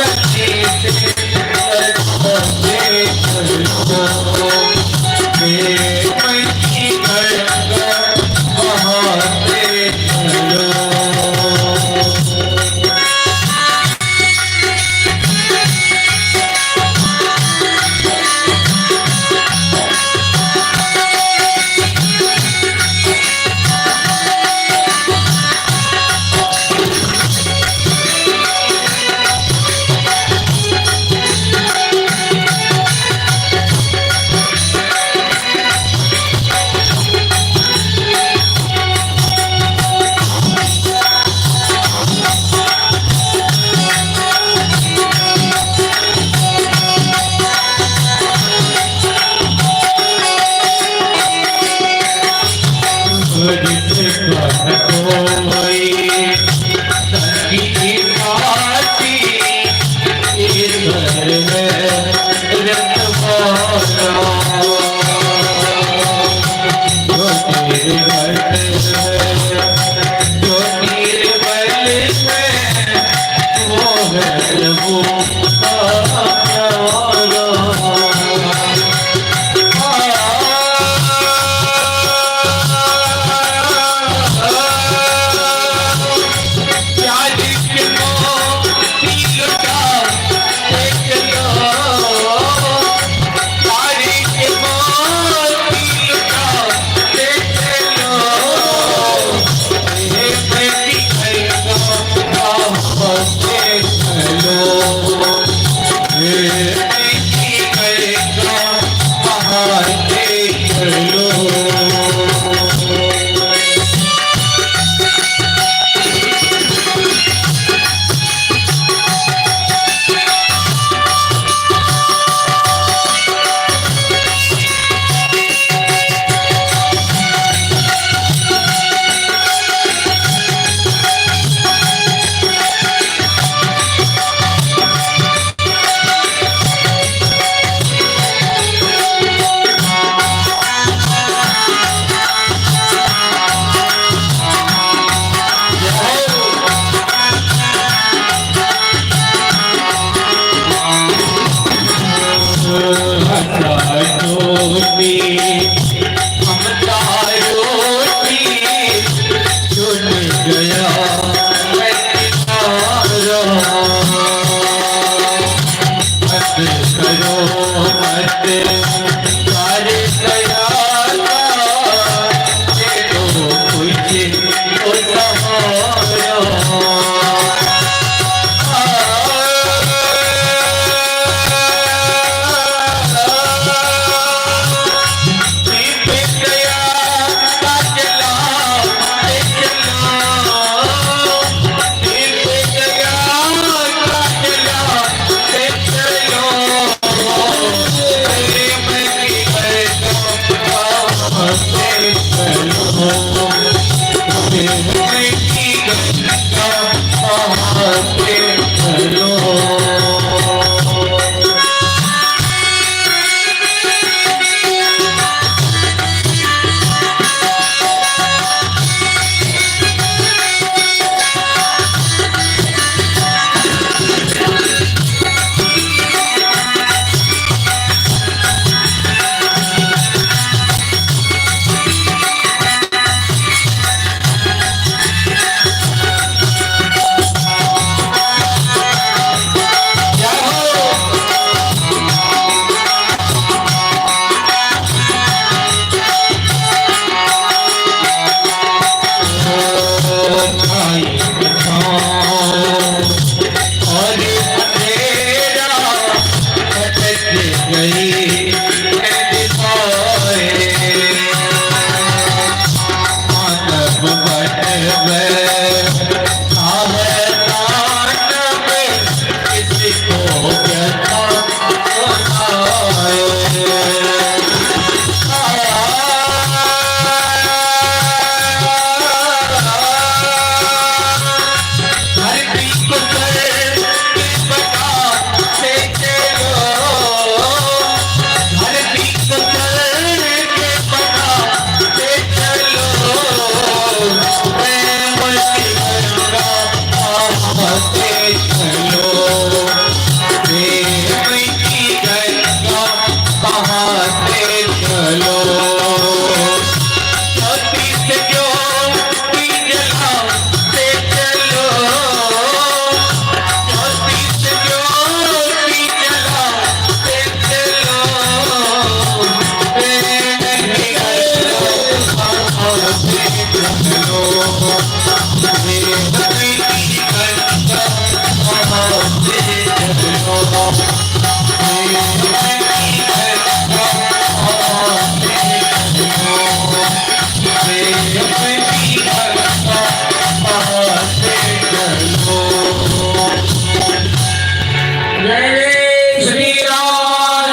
जय श्री राम।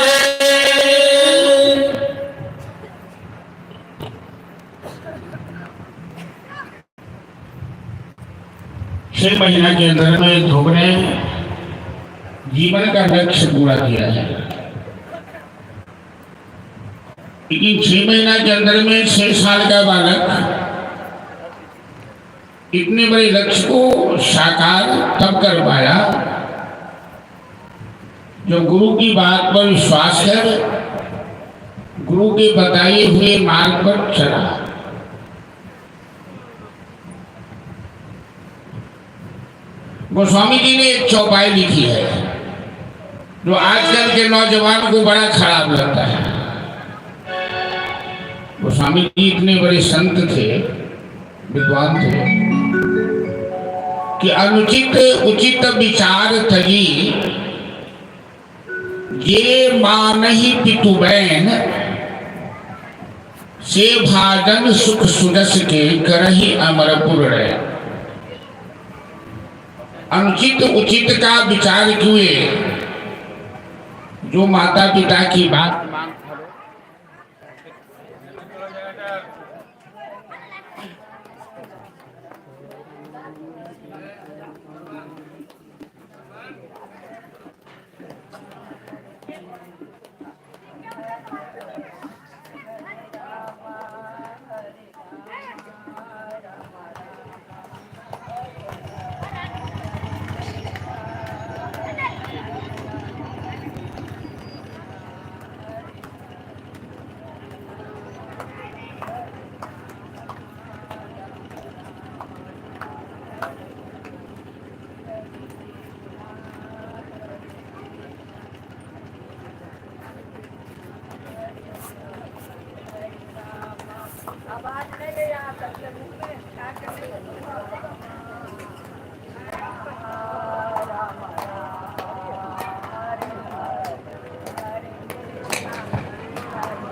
छह महीना के अंदर में ध्रुव ने जीवन का लक्ष्य पूरा किया है, लेकिन 6 महीना के अंदर में 6 साल का बालक इतने बड़े लक्ष्य को साकार तब कर पाया जो गुरु की बात पर विश्वास कर गुरु के बताए हुए मार्ग पर चला। गोस्वामी जी ने एक चौपाई लिखी है जो आजकल के नौजवान को बड़ा खराब लगता है। गोस्वामी जी इतने बड़े संत थे, विद्वान थे कि अनुचित उचित विचार तजी ये मान ही पितु बैन से भाजन सुख सुदस के करही अमरपुर रहे। अनुचित उचित का विचार किए जो माता पिता की बात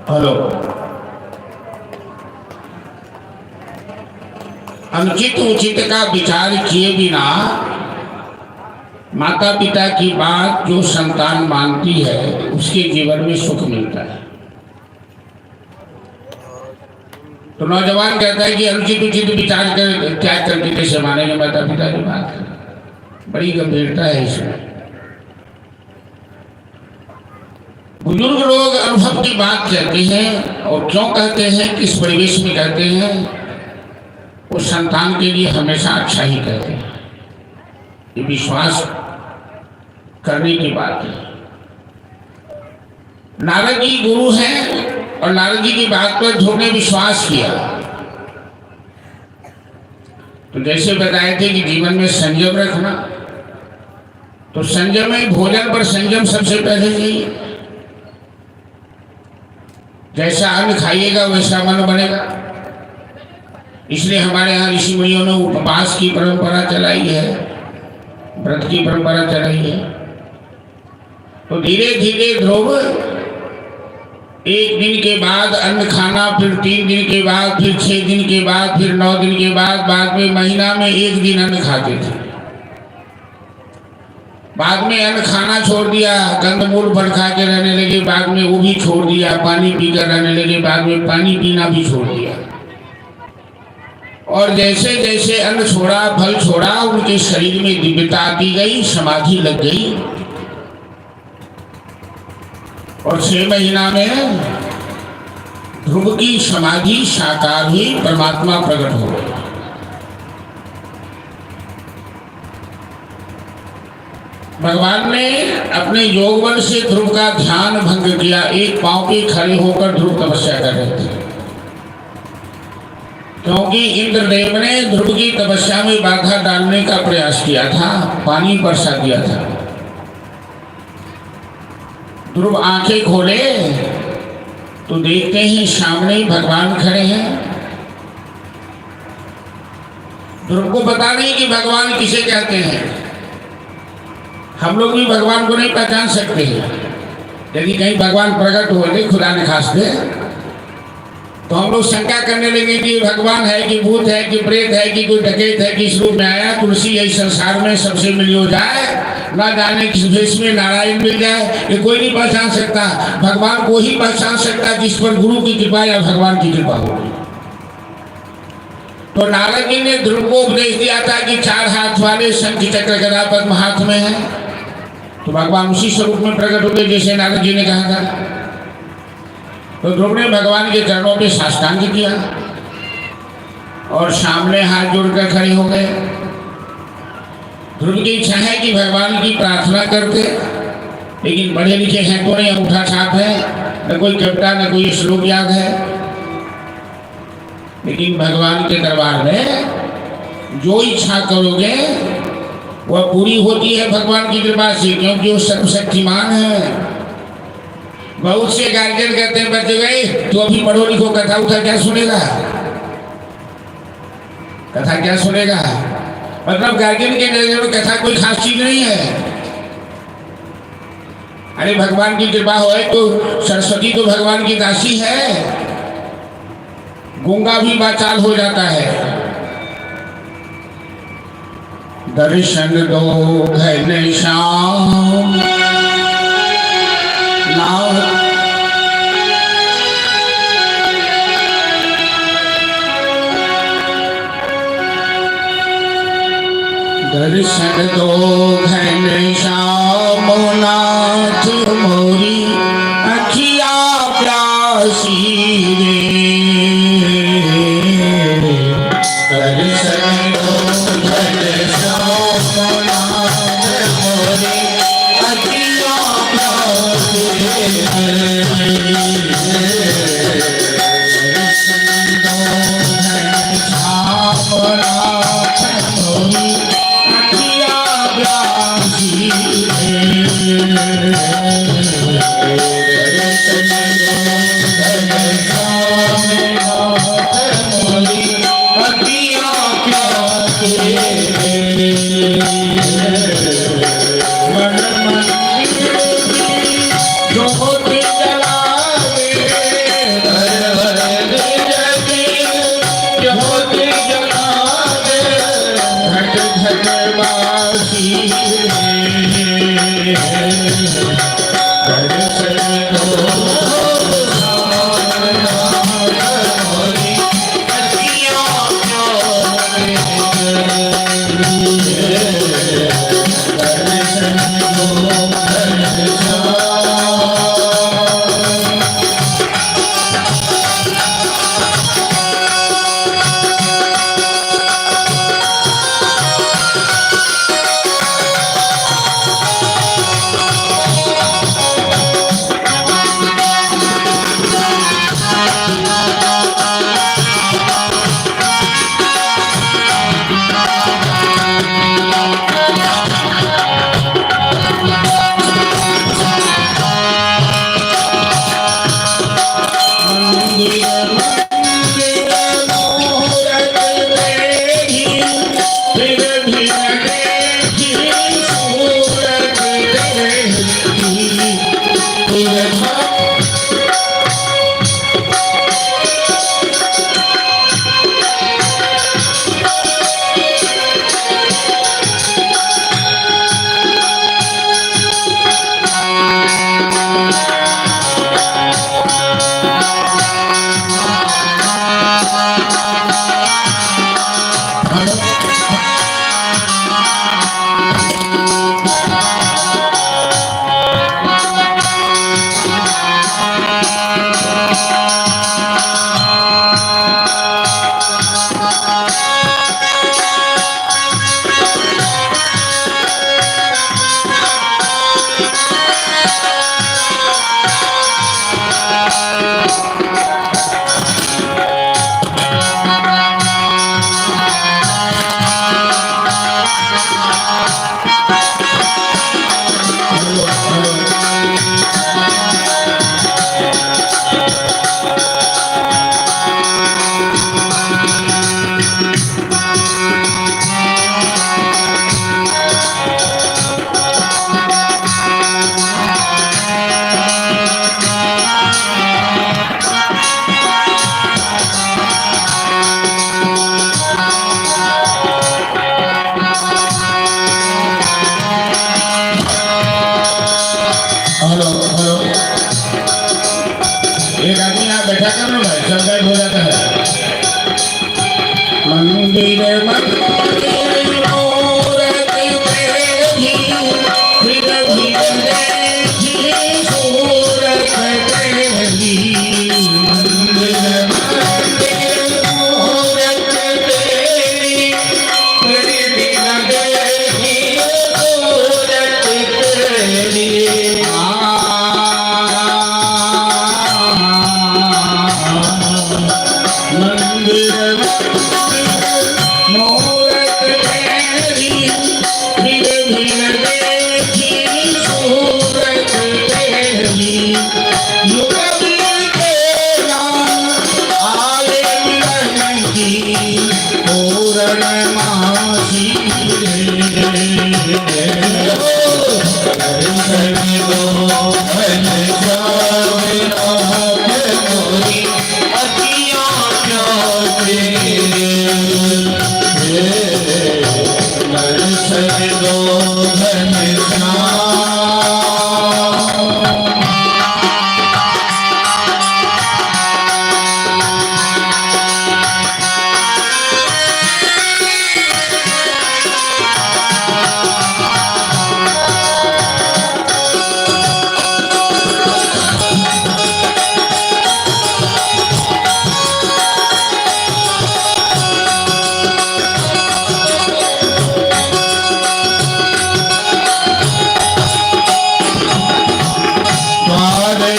हेलो। अनुचित उचित का विचार किए बिना माता पिता की बात जो संतान मानती है उसके जीवन में सुख मिलता है। तो नौजवान कहता है कि अनुचित उचित विचार कर त्याग करके कैसे मानेंगे माता पिता की बात। बड़ी गंभीरता है इसमें। बुजुर्ग लोग अनुभव की बात कहते हैं और क्यों कहते हैं, किस परिवेश में कहते हैं, वो संतान के लिए हमेशा अच्छा ही कहते हैं। ये विश्वास करने की बात है। नारद जी गुरु हैं और नारद जी की बात पर ध्रुव ने विश्वास किया। तो जैसे बताए थे कि जीवन में संयम रखना, तो संयम में भोजन पर संयम सबसे पहले चाहिए। जैसा अन्न खाइएगा वैसा मन बनेगा। इसलिए हमारे यहाँ ऋषि मुनियों ने उपवास की परंपरा चलाई है, व्रत की परंपरा चलाई है। तो धीरे धीरे ध्रुव 1 दिन के बाद अन्न खाना, फिर 3 दिन के बाद, फिर 6 दिन के बाद, फिर 9 दिन के बाद में महीना में 1 दिन अन्न खाते थे। बाद में अन्न खाना छोड़ दिया, कंदमूल पर खा के रहने लगे, बाद में वो भी छोड़ दिया। पानी पीकर रहने लगे, बाद में पानी पीना भी छोड़ दिया। और जैसे जैसे अन्न छोड़ा, फल छोड़ा, उनके शरीर में दिव्यता आती गई, समाधि लग गई। और 6 महीना में ध्रुव की समाधि साकार हुई, परमात्मा प्रकट हो गए। भगवान ने अपने योग बल से ध्रुव का ध्यान भंग किया। एक पांव पे खड़े होकर ध्रुव तपस्या कर रहे थे, क्योंकि इंद्रदेव ने ध्रुव की तपस्या में बाधा डालने का प्रयास किया था, पानी बरसा दिया था। ध्रुव आंखें खोले तो देखते ही सामने भगवान खड़े हैं। ध्रुव को पता नहीं कि भगवान किसे कहते हैं। हम लोग भी भगवान को नहीं पहचान सकते हैं। यदि कहीं भगवान प्रकट हो गए खुदा ने खास दे, तो हम लोग शंका करने लगे कि भगवान है कि भूत है कि प्रेत है कि कोई डकैत है कि इस रूप में आया, तुलसी यही संसार में सबसे मिलियो जाए ना जाने किस भेष में नारायण मिल जाए, ये कोई नहीं पहचान सकता। भगवान को ही पहचान सकता जिस पर गुरु की कृपा या भगवान की कृपा हो। तो नारद जी ने ध्रुव को उपदेश दिया था कि 4 हाथ वाले शंख चक्र गदा पद्म हाथ में है, तो भगवान उसी स्वरूप में प्रकट हो गए जैसे नारद जी ने कहा था। तो ध्रुव ने भगवान के चरणों पे साष्टांग किया और सामने हाथ जोड़कर खड़े हो गए। ध्रुव की इच्छा है कि भगवान की प्रार्थना करते, लेकिन पढ़े लिखे हैं तो नहीं, अंगूठा छाप है, न कोई कविता न कोई श्लोक याद है। लेकिन भगवान के दरबार में जो इच्छा करोगे वह पूरी होती है भगवान की कृपा से, क्योंकि वो सर्वशक्तिमान है। बहुत से गार्जियन कहते हैं बच्चे गए तो अभी पढ़ो लिखो, कथा उठा क्या सुनेगा, कथा क्या सुनेगा। मतलब गार्जियन के नजर में कथा कोई खास चीज नहीं है। अरे भगवान की कृपा हो तो सरस्वती तो भगवान की दासी है, गूंगा भी वाचाल हो जाता है। दर्शन दो घनश्याम नाम दर्शन दो घनश्याम नाथ मोरी अखिया प्यासी रे। दर्शन दो घनश्याम नाथ मोरी अखिया प्यासी बैठा कर लो भाई, सब गायब हो जाता है। मंदिर मंदिर मूरत तेरी, फिर भी देखी सूरत तेरी। मंदिर मंदिर मूरत तेरी, फिर भी देखी सूरत तेरी। मंदिर मूरत तेरी, फिर भी देखी सूरत तेरी। युग तेरा आए मिलन की पूर्णमासी रे।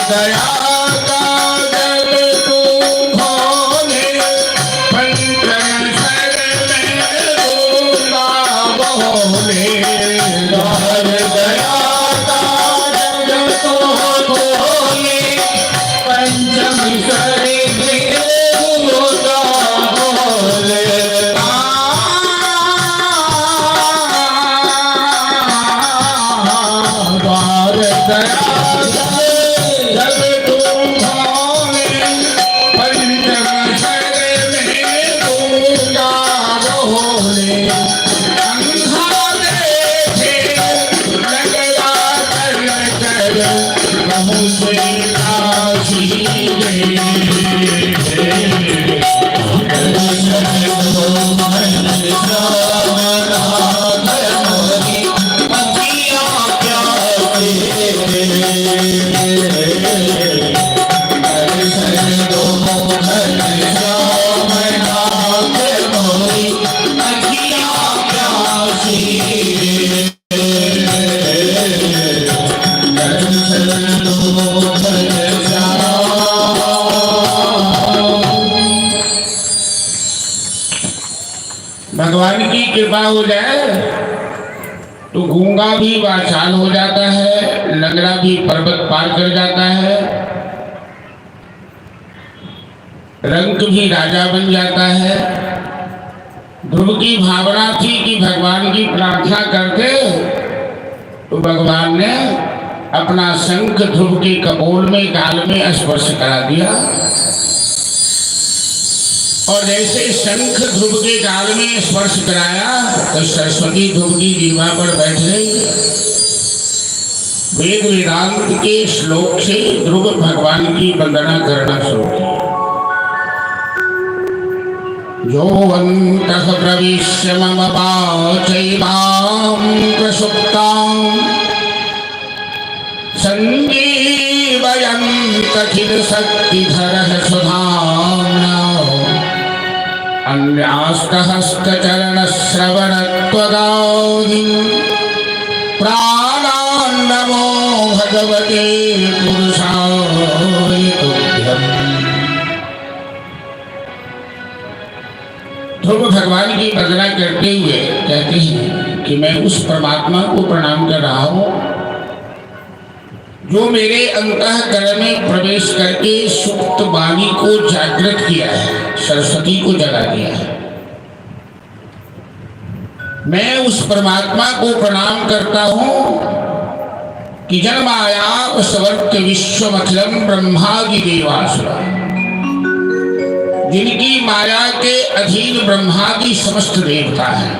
दया का जल तू खोले, पंचन शरण दूंगा बोले। दया का जल तू खोले, पंचम शरण दूंगा बोले। दया भगवान की कृपा हो जाए तो गूंगा भी वाचाल हो जाता है, लंगड़ा भी पर्वत पार कर जाता है, रंक भी राजा बन जाता है। ध्रुव की भावना थी कि भगवान की प्रार्थना करते तो भगवान ने अपना शंख ध्रुव के कपोल में गाल में स्पर्श करा दिया, और जैसे शंख ध्रुव के गाल में स्पर्श कराया तो सरस्वती ध्रुव की जीवा पर बैठ गई। वेद वेदांत के श्लोक से ध्रुव भगवान की वंदना करना शुरू किया। योऽन्तः प्रविश्य मम वाचैवां प्रसुप्तां सञ्जीवयन्तखिल शक्तिधरः सुधाम्ना अन्यास्तहस्तचरणश्रवणत्वगादिं प्राणान्नमो भगवते पुरुषाय तुभ्यम्। ध्रुव भगवान की वंदना करते हुए कहते हैं कि मैं उस परमात्मा को प्रणाम कर रहा हूँ जो मेरे अंतःकरण में प्रवेश करके सुप्त वाणी को जागृत किया है, सरस्वती को जगा दिया है। मैं उस परमात्मा को प्रणाम करता हूँ कि जन्माया सवर्त विश्वमखिलम ब्रह्मादि देवासुरा, जिनकी माया के अधीन ब्रह्मादि समस्त देवता हैं।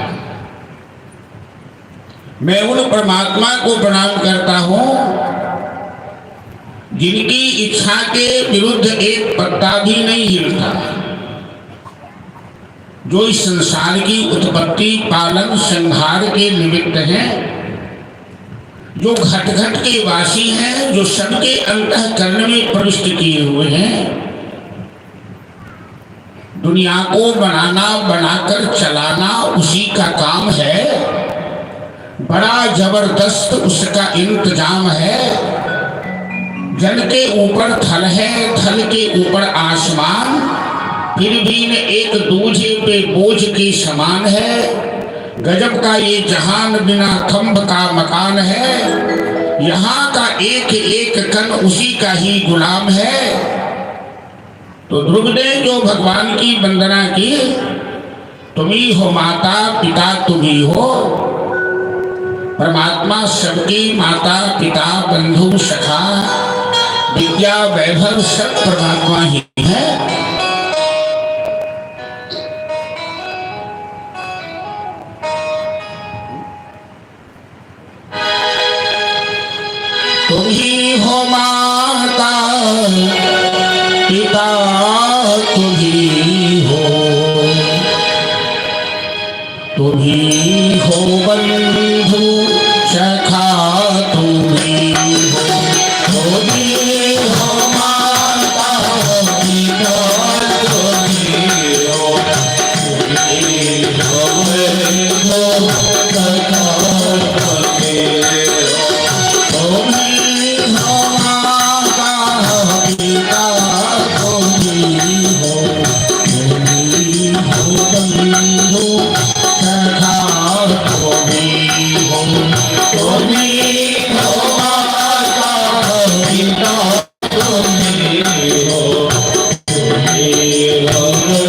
मैं उन परमात्मा को प्रणाम करता हूँ जिनकी इच्छा के विरुद्ध एक पत्ता भी नहीं हिलता, जो इस संसार की उत्पत्ति पालन संहार के निमित्त हैं, जो घट घट के वासी हैं, जो सबके अंतःकरण में प्रविष्ट किए हुए हैं। दुनिया को बनाना, बनाकर चलाना उसी का काम है। बड़ा जबरदस्त उसका इंतजाम है। जल के ऊपर थल है, थल के ऊपर आसमान, फिर भी न एक दूजे पे बोझ के समान है। गजब का ये जहान बिना खंभ का मकान है। यहाँ का एक एक कण उसी का ही गुलाम है। तो ध्रुव ने जो भगवान की वंदना की, तुम ही हो माता पिता, तुम ही हो परमात्मा, सबकी माता पिता बंधु सखा, विद्या वैभव सब परमात्मा ही है। तुम ही हो माता पिता, तुम ही हो, तुम ही हो बंधु सखा, तुम ही हो, तुम ही हो माता पिता, तुम ही हो, तुम ही हो बंधु सखा, तुम ही हो, तुम ही हो माता पिता, तुम ही हो, तुम ही हो बंधु सखा, तुम ही हो, तुम ही हो माता पिता, तुम ही हो, तुम ही हो बंधु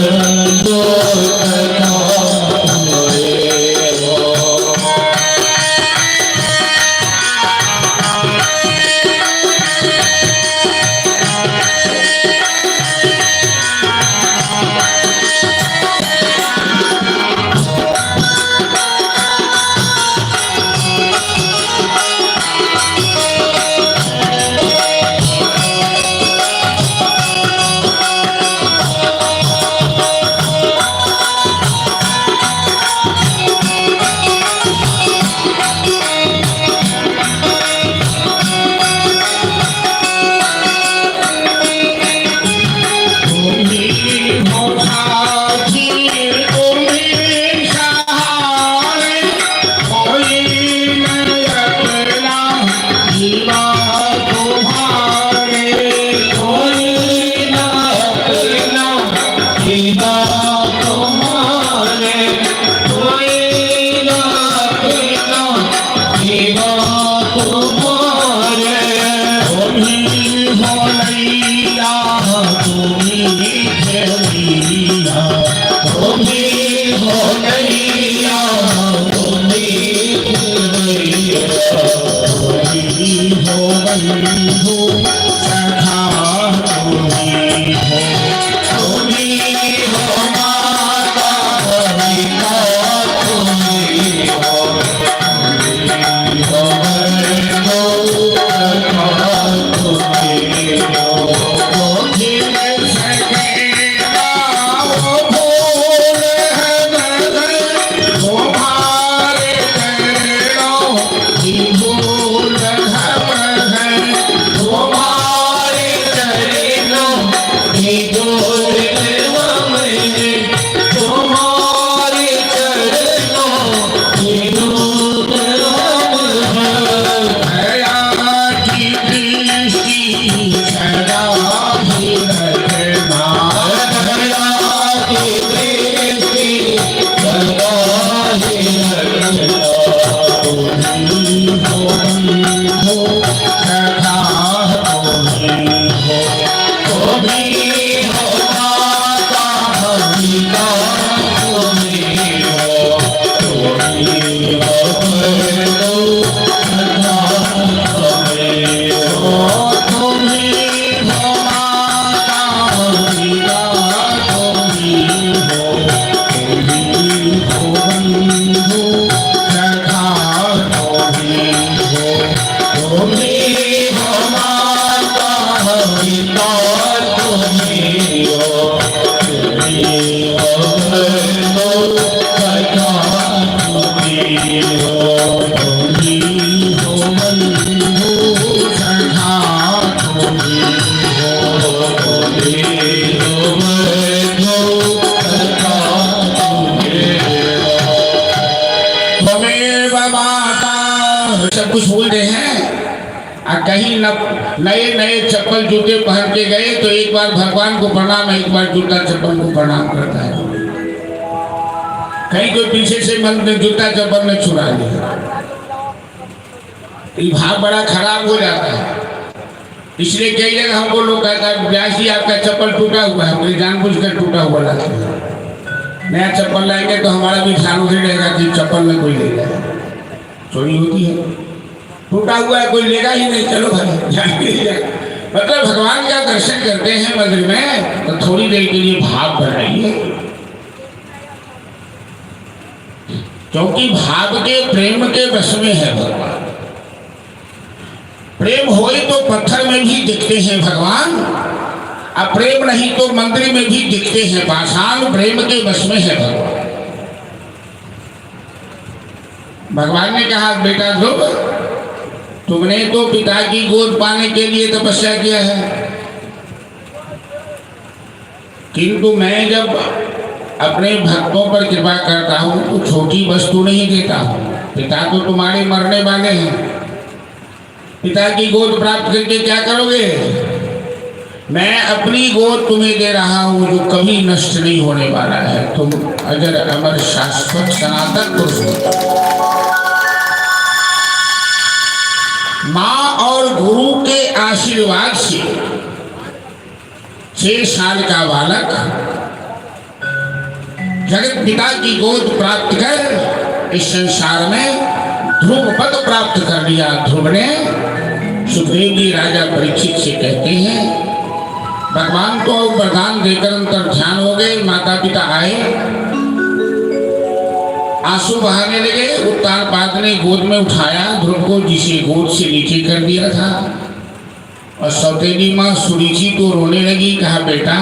सखा, तुम ही हो। तुम ही हो माता सब कुछ बोल रहे हैं। कहीं नए नए चप्पल जूते पहन के गए तो एक बार भगवान को प्रणाम, एक बार जूता चप्पल को प्रणाम करता है। कहीं कोई पीछे से मन में जूता चप्पल में छुड़ा लिया, ये भाव बड़ा खराब हो जाता है। इसलिए कई जगह हमको लोग कहता है व्यास जी आपका चप्पल टूटा हुआ है, हमने जानबूझकर टूटा हुआ लाते हैं। नया चप्पल लाएंगे तो हमारा भी ध्यान उसे रहेगा कि चप्पल में कोई ले जाए, चोरी होती है। टूटा हुआ है कोई लेगा ही नहीं, चलो भाई। मतलब भगवान का दर्शन करते हैं मंदिर में तो थोड़ी देर के लिए भाव बढ़ाइए, क्योंकि भाव के प्रेम के वश में है भगवान। प्रेम होए तो पत्थर में भी दिखते हैं भगवान, अब प्रेम नहीं तो मंदिर में भी दिखते हैं। पाषाण प्रेम के वश में है भगवान। भगवान ने कहा बेटा ध्रुव, तुमने तो पिता की गोद पाने के लिए तपस्या किया है, किंतु मैं जब अपने भक्तों पर कृपा करता हूं तो छोटी वस्तु नहीं देता हूं। पिता तो तुम्हारे मरने वाले हैं, पिता की गोद प्राप्त करके क्या करोगे? मैं अपनी गोद तुम्हें दे रहा हूं जो कभी नष्ट नहीं होने वाला है। तुम अजर अमर शाश्वत सनातन पुरुष हो। माँ और गुरु के आशीर्वाद से 6 साल का बालक जगत पिता की गोद प्राप्त कर इस संसार में ध्रुव पद प्राप्त कर लिया। ध्रुव ने सुखदेव जी राजा परीक्षित से कहते हैं, भगवान को वरदान देकर अंतर ध्यान हो गए। माता पिता आए, आंसू बहाने लगे। उत्तानपाद ने गोद में उठाया ध्रुव को, जिसे गोद से नीचे कर दिया था, और सौतेली माँ सुरुचि को रोने लगी। कहा बेटा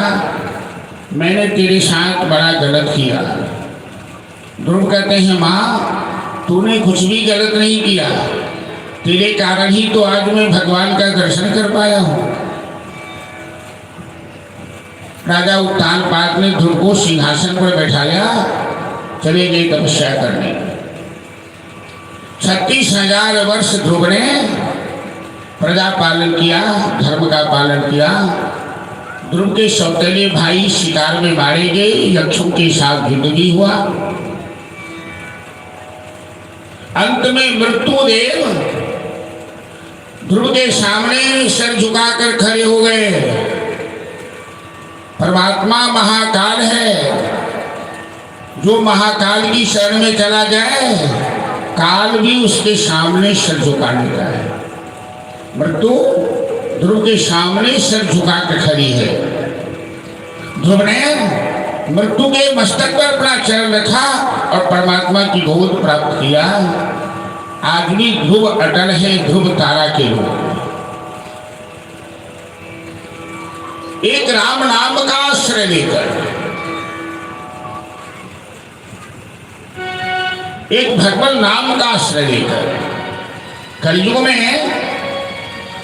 मैंने तेरे साथ बड़ा गलत किया। ध्रुव कहते हैं माँ तूने कुछ भी गलत नहीं किया, तेरे कारण ही तो आज मैं भगवान का दर्शन कर पाया हूँ। राजा उत्तानपाद ने ध्रुव को सिंहासन पर बैठाया, चले गए तपस्या करने। 36,000 वर्ष ध्रुव ने प्रजा पालन किया, धर्म का पालन किया। ध्रुव के सौतेले भाई शिकार में मारे गए, यक्षों के साथ युद्ध भी हुआ। अंत में मृत्युदेव ध्रुव के सामने सर झुकाकर खड़े हो गए। परमात्मा महाकाल है, जो महाकाल की शरण में चला जाए काल भी उसके सामने सर झुका लेता है। मृत्यु ध्रुव के सामने सर झुका कर खड़ी है। ध्रुव ने मृत्यु के मस्तक पर अपना चरण रखा और परमात्मा की गोद प्राप्त किया। आज भी ध्रुव अटल है, ध्रुव तारा के रूप में। एक राम नाम का आश्रय लेकर, एक भगवान नाम का आश्रय लेकर, कलयुग में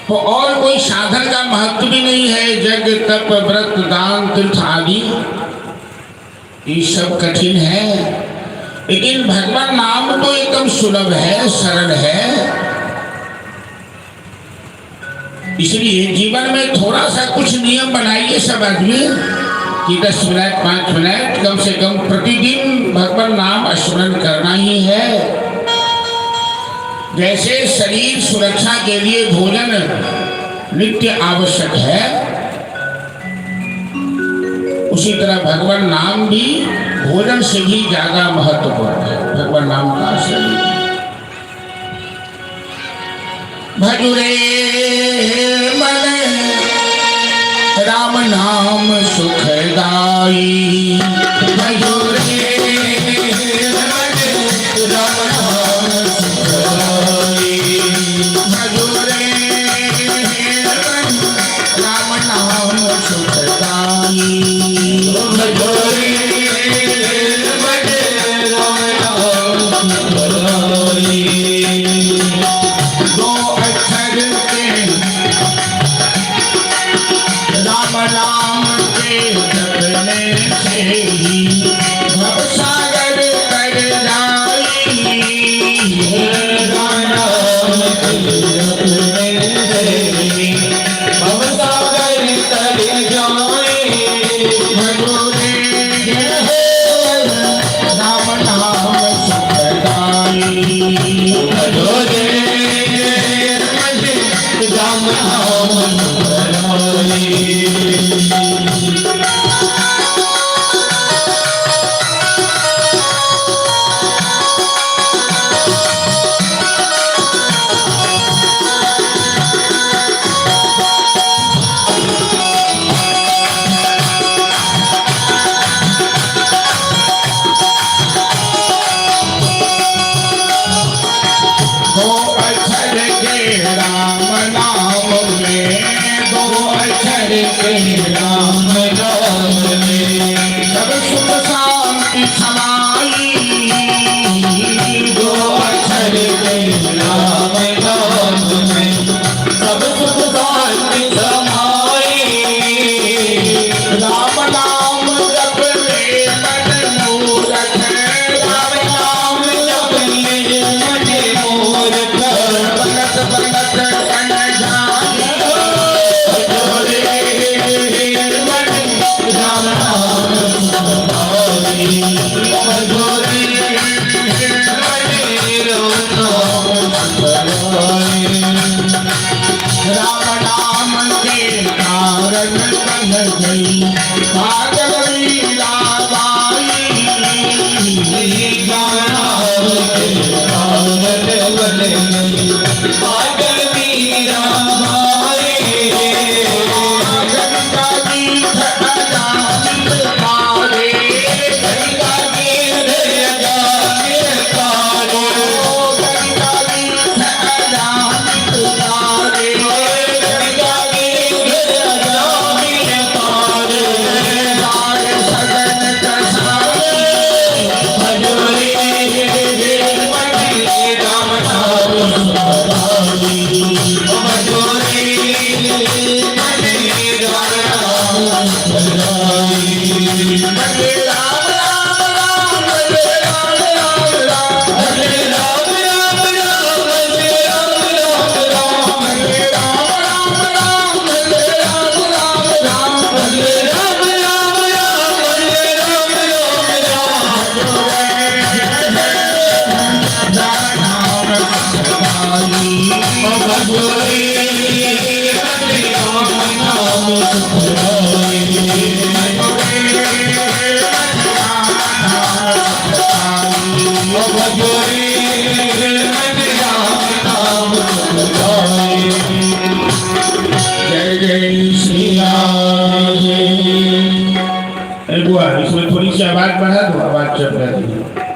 तो और कोई साधन का महत्व भी नहीं है। यज्ञ तप व्रत दान तीर्थ आदि ये सब कठिन है, लेकिन भगवान नाम तो एकदम सुलभ है, सरल है। इसलिए जीवन में थोड़ा सा कुछ नियम बनाइए सब आदमी कि 10 मिनट 5 मिनट कम से कम प्रतिदिन भगवान नाम स्मरण करना ही है। जैसे शरीर सुरक्षा के लिए भोजन नित्य आवश्यक है, उसी तरह भगवान नाम भी भोजन से भी ज्यादा महत्वपूर्ण है। भगवान नाम का शरीर भजुरे मन राम नाम सुखदाई। भजुरे राम नाम सुखदाई। भजुरे राम नाम सुखदाई। भवसागर तर जाए भगोरे राम नाम सुखदाई भजोरे राम नाम सुखदाई दो अक्षर के राम नाम में दो अक्षर के राम नाम में सब सुख शांति समाई दो अक्षर के राम नाम में सब सुख शांति समाए राम नाम जप ले मन मूरख राम नाम जप ले मन मूरख बनत बनत कन जाए भजोरे राम नाम सुखदाई भजोरे राम नाम के कारण बन गई पागल मीराबाई पागल मीरा भाई गंगा गीत अजामिल पारे गंगा गीत अजामिल पारे गंगा गीत अजामिल पारे गंगा गीत अजामिल पारे लाल सजन कसाई भजोरे राम नाम सुखदाई भजोरे राम नाम सुखदाई हरे राम राम राम हरे राम राम राम हरे राम राम राम हरे राम राम राम हरे राम राम राम हरे राम राम राम हरे राम राम राम हरे राम राम राम भजोरे राम नाम सुखदाई भजोरे राम नाम सुखदाई जय जय श्री राम जय। बुआ इसमें थोड़ी सी आवाज बढ़ा दो, आवाज चल रही है।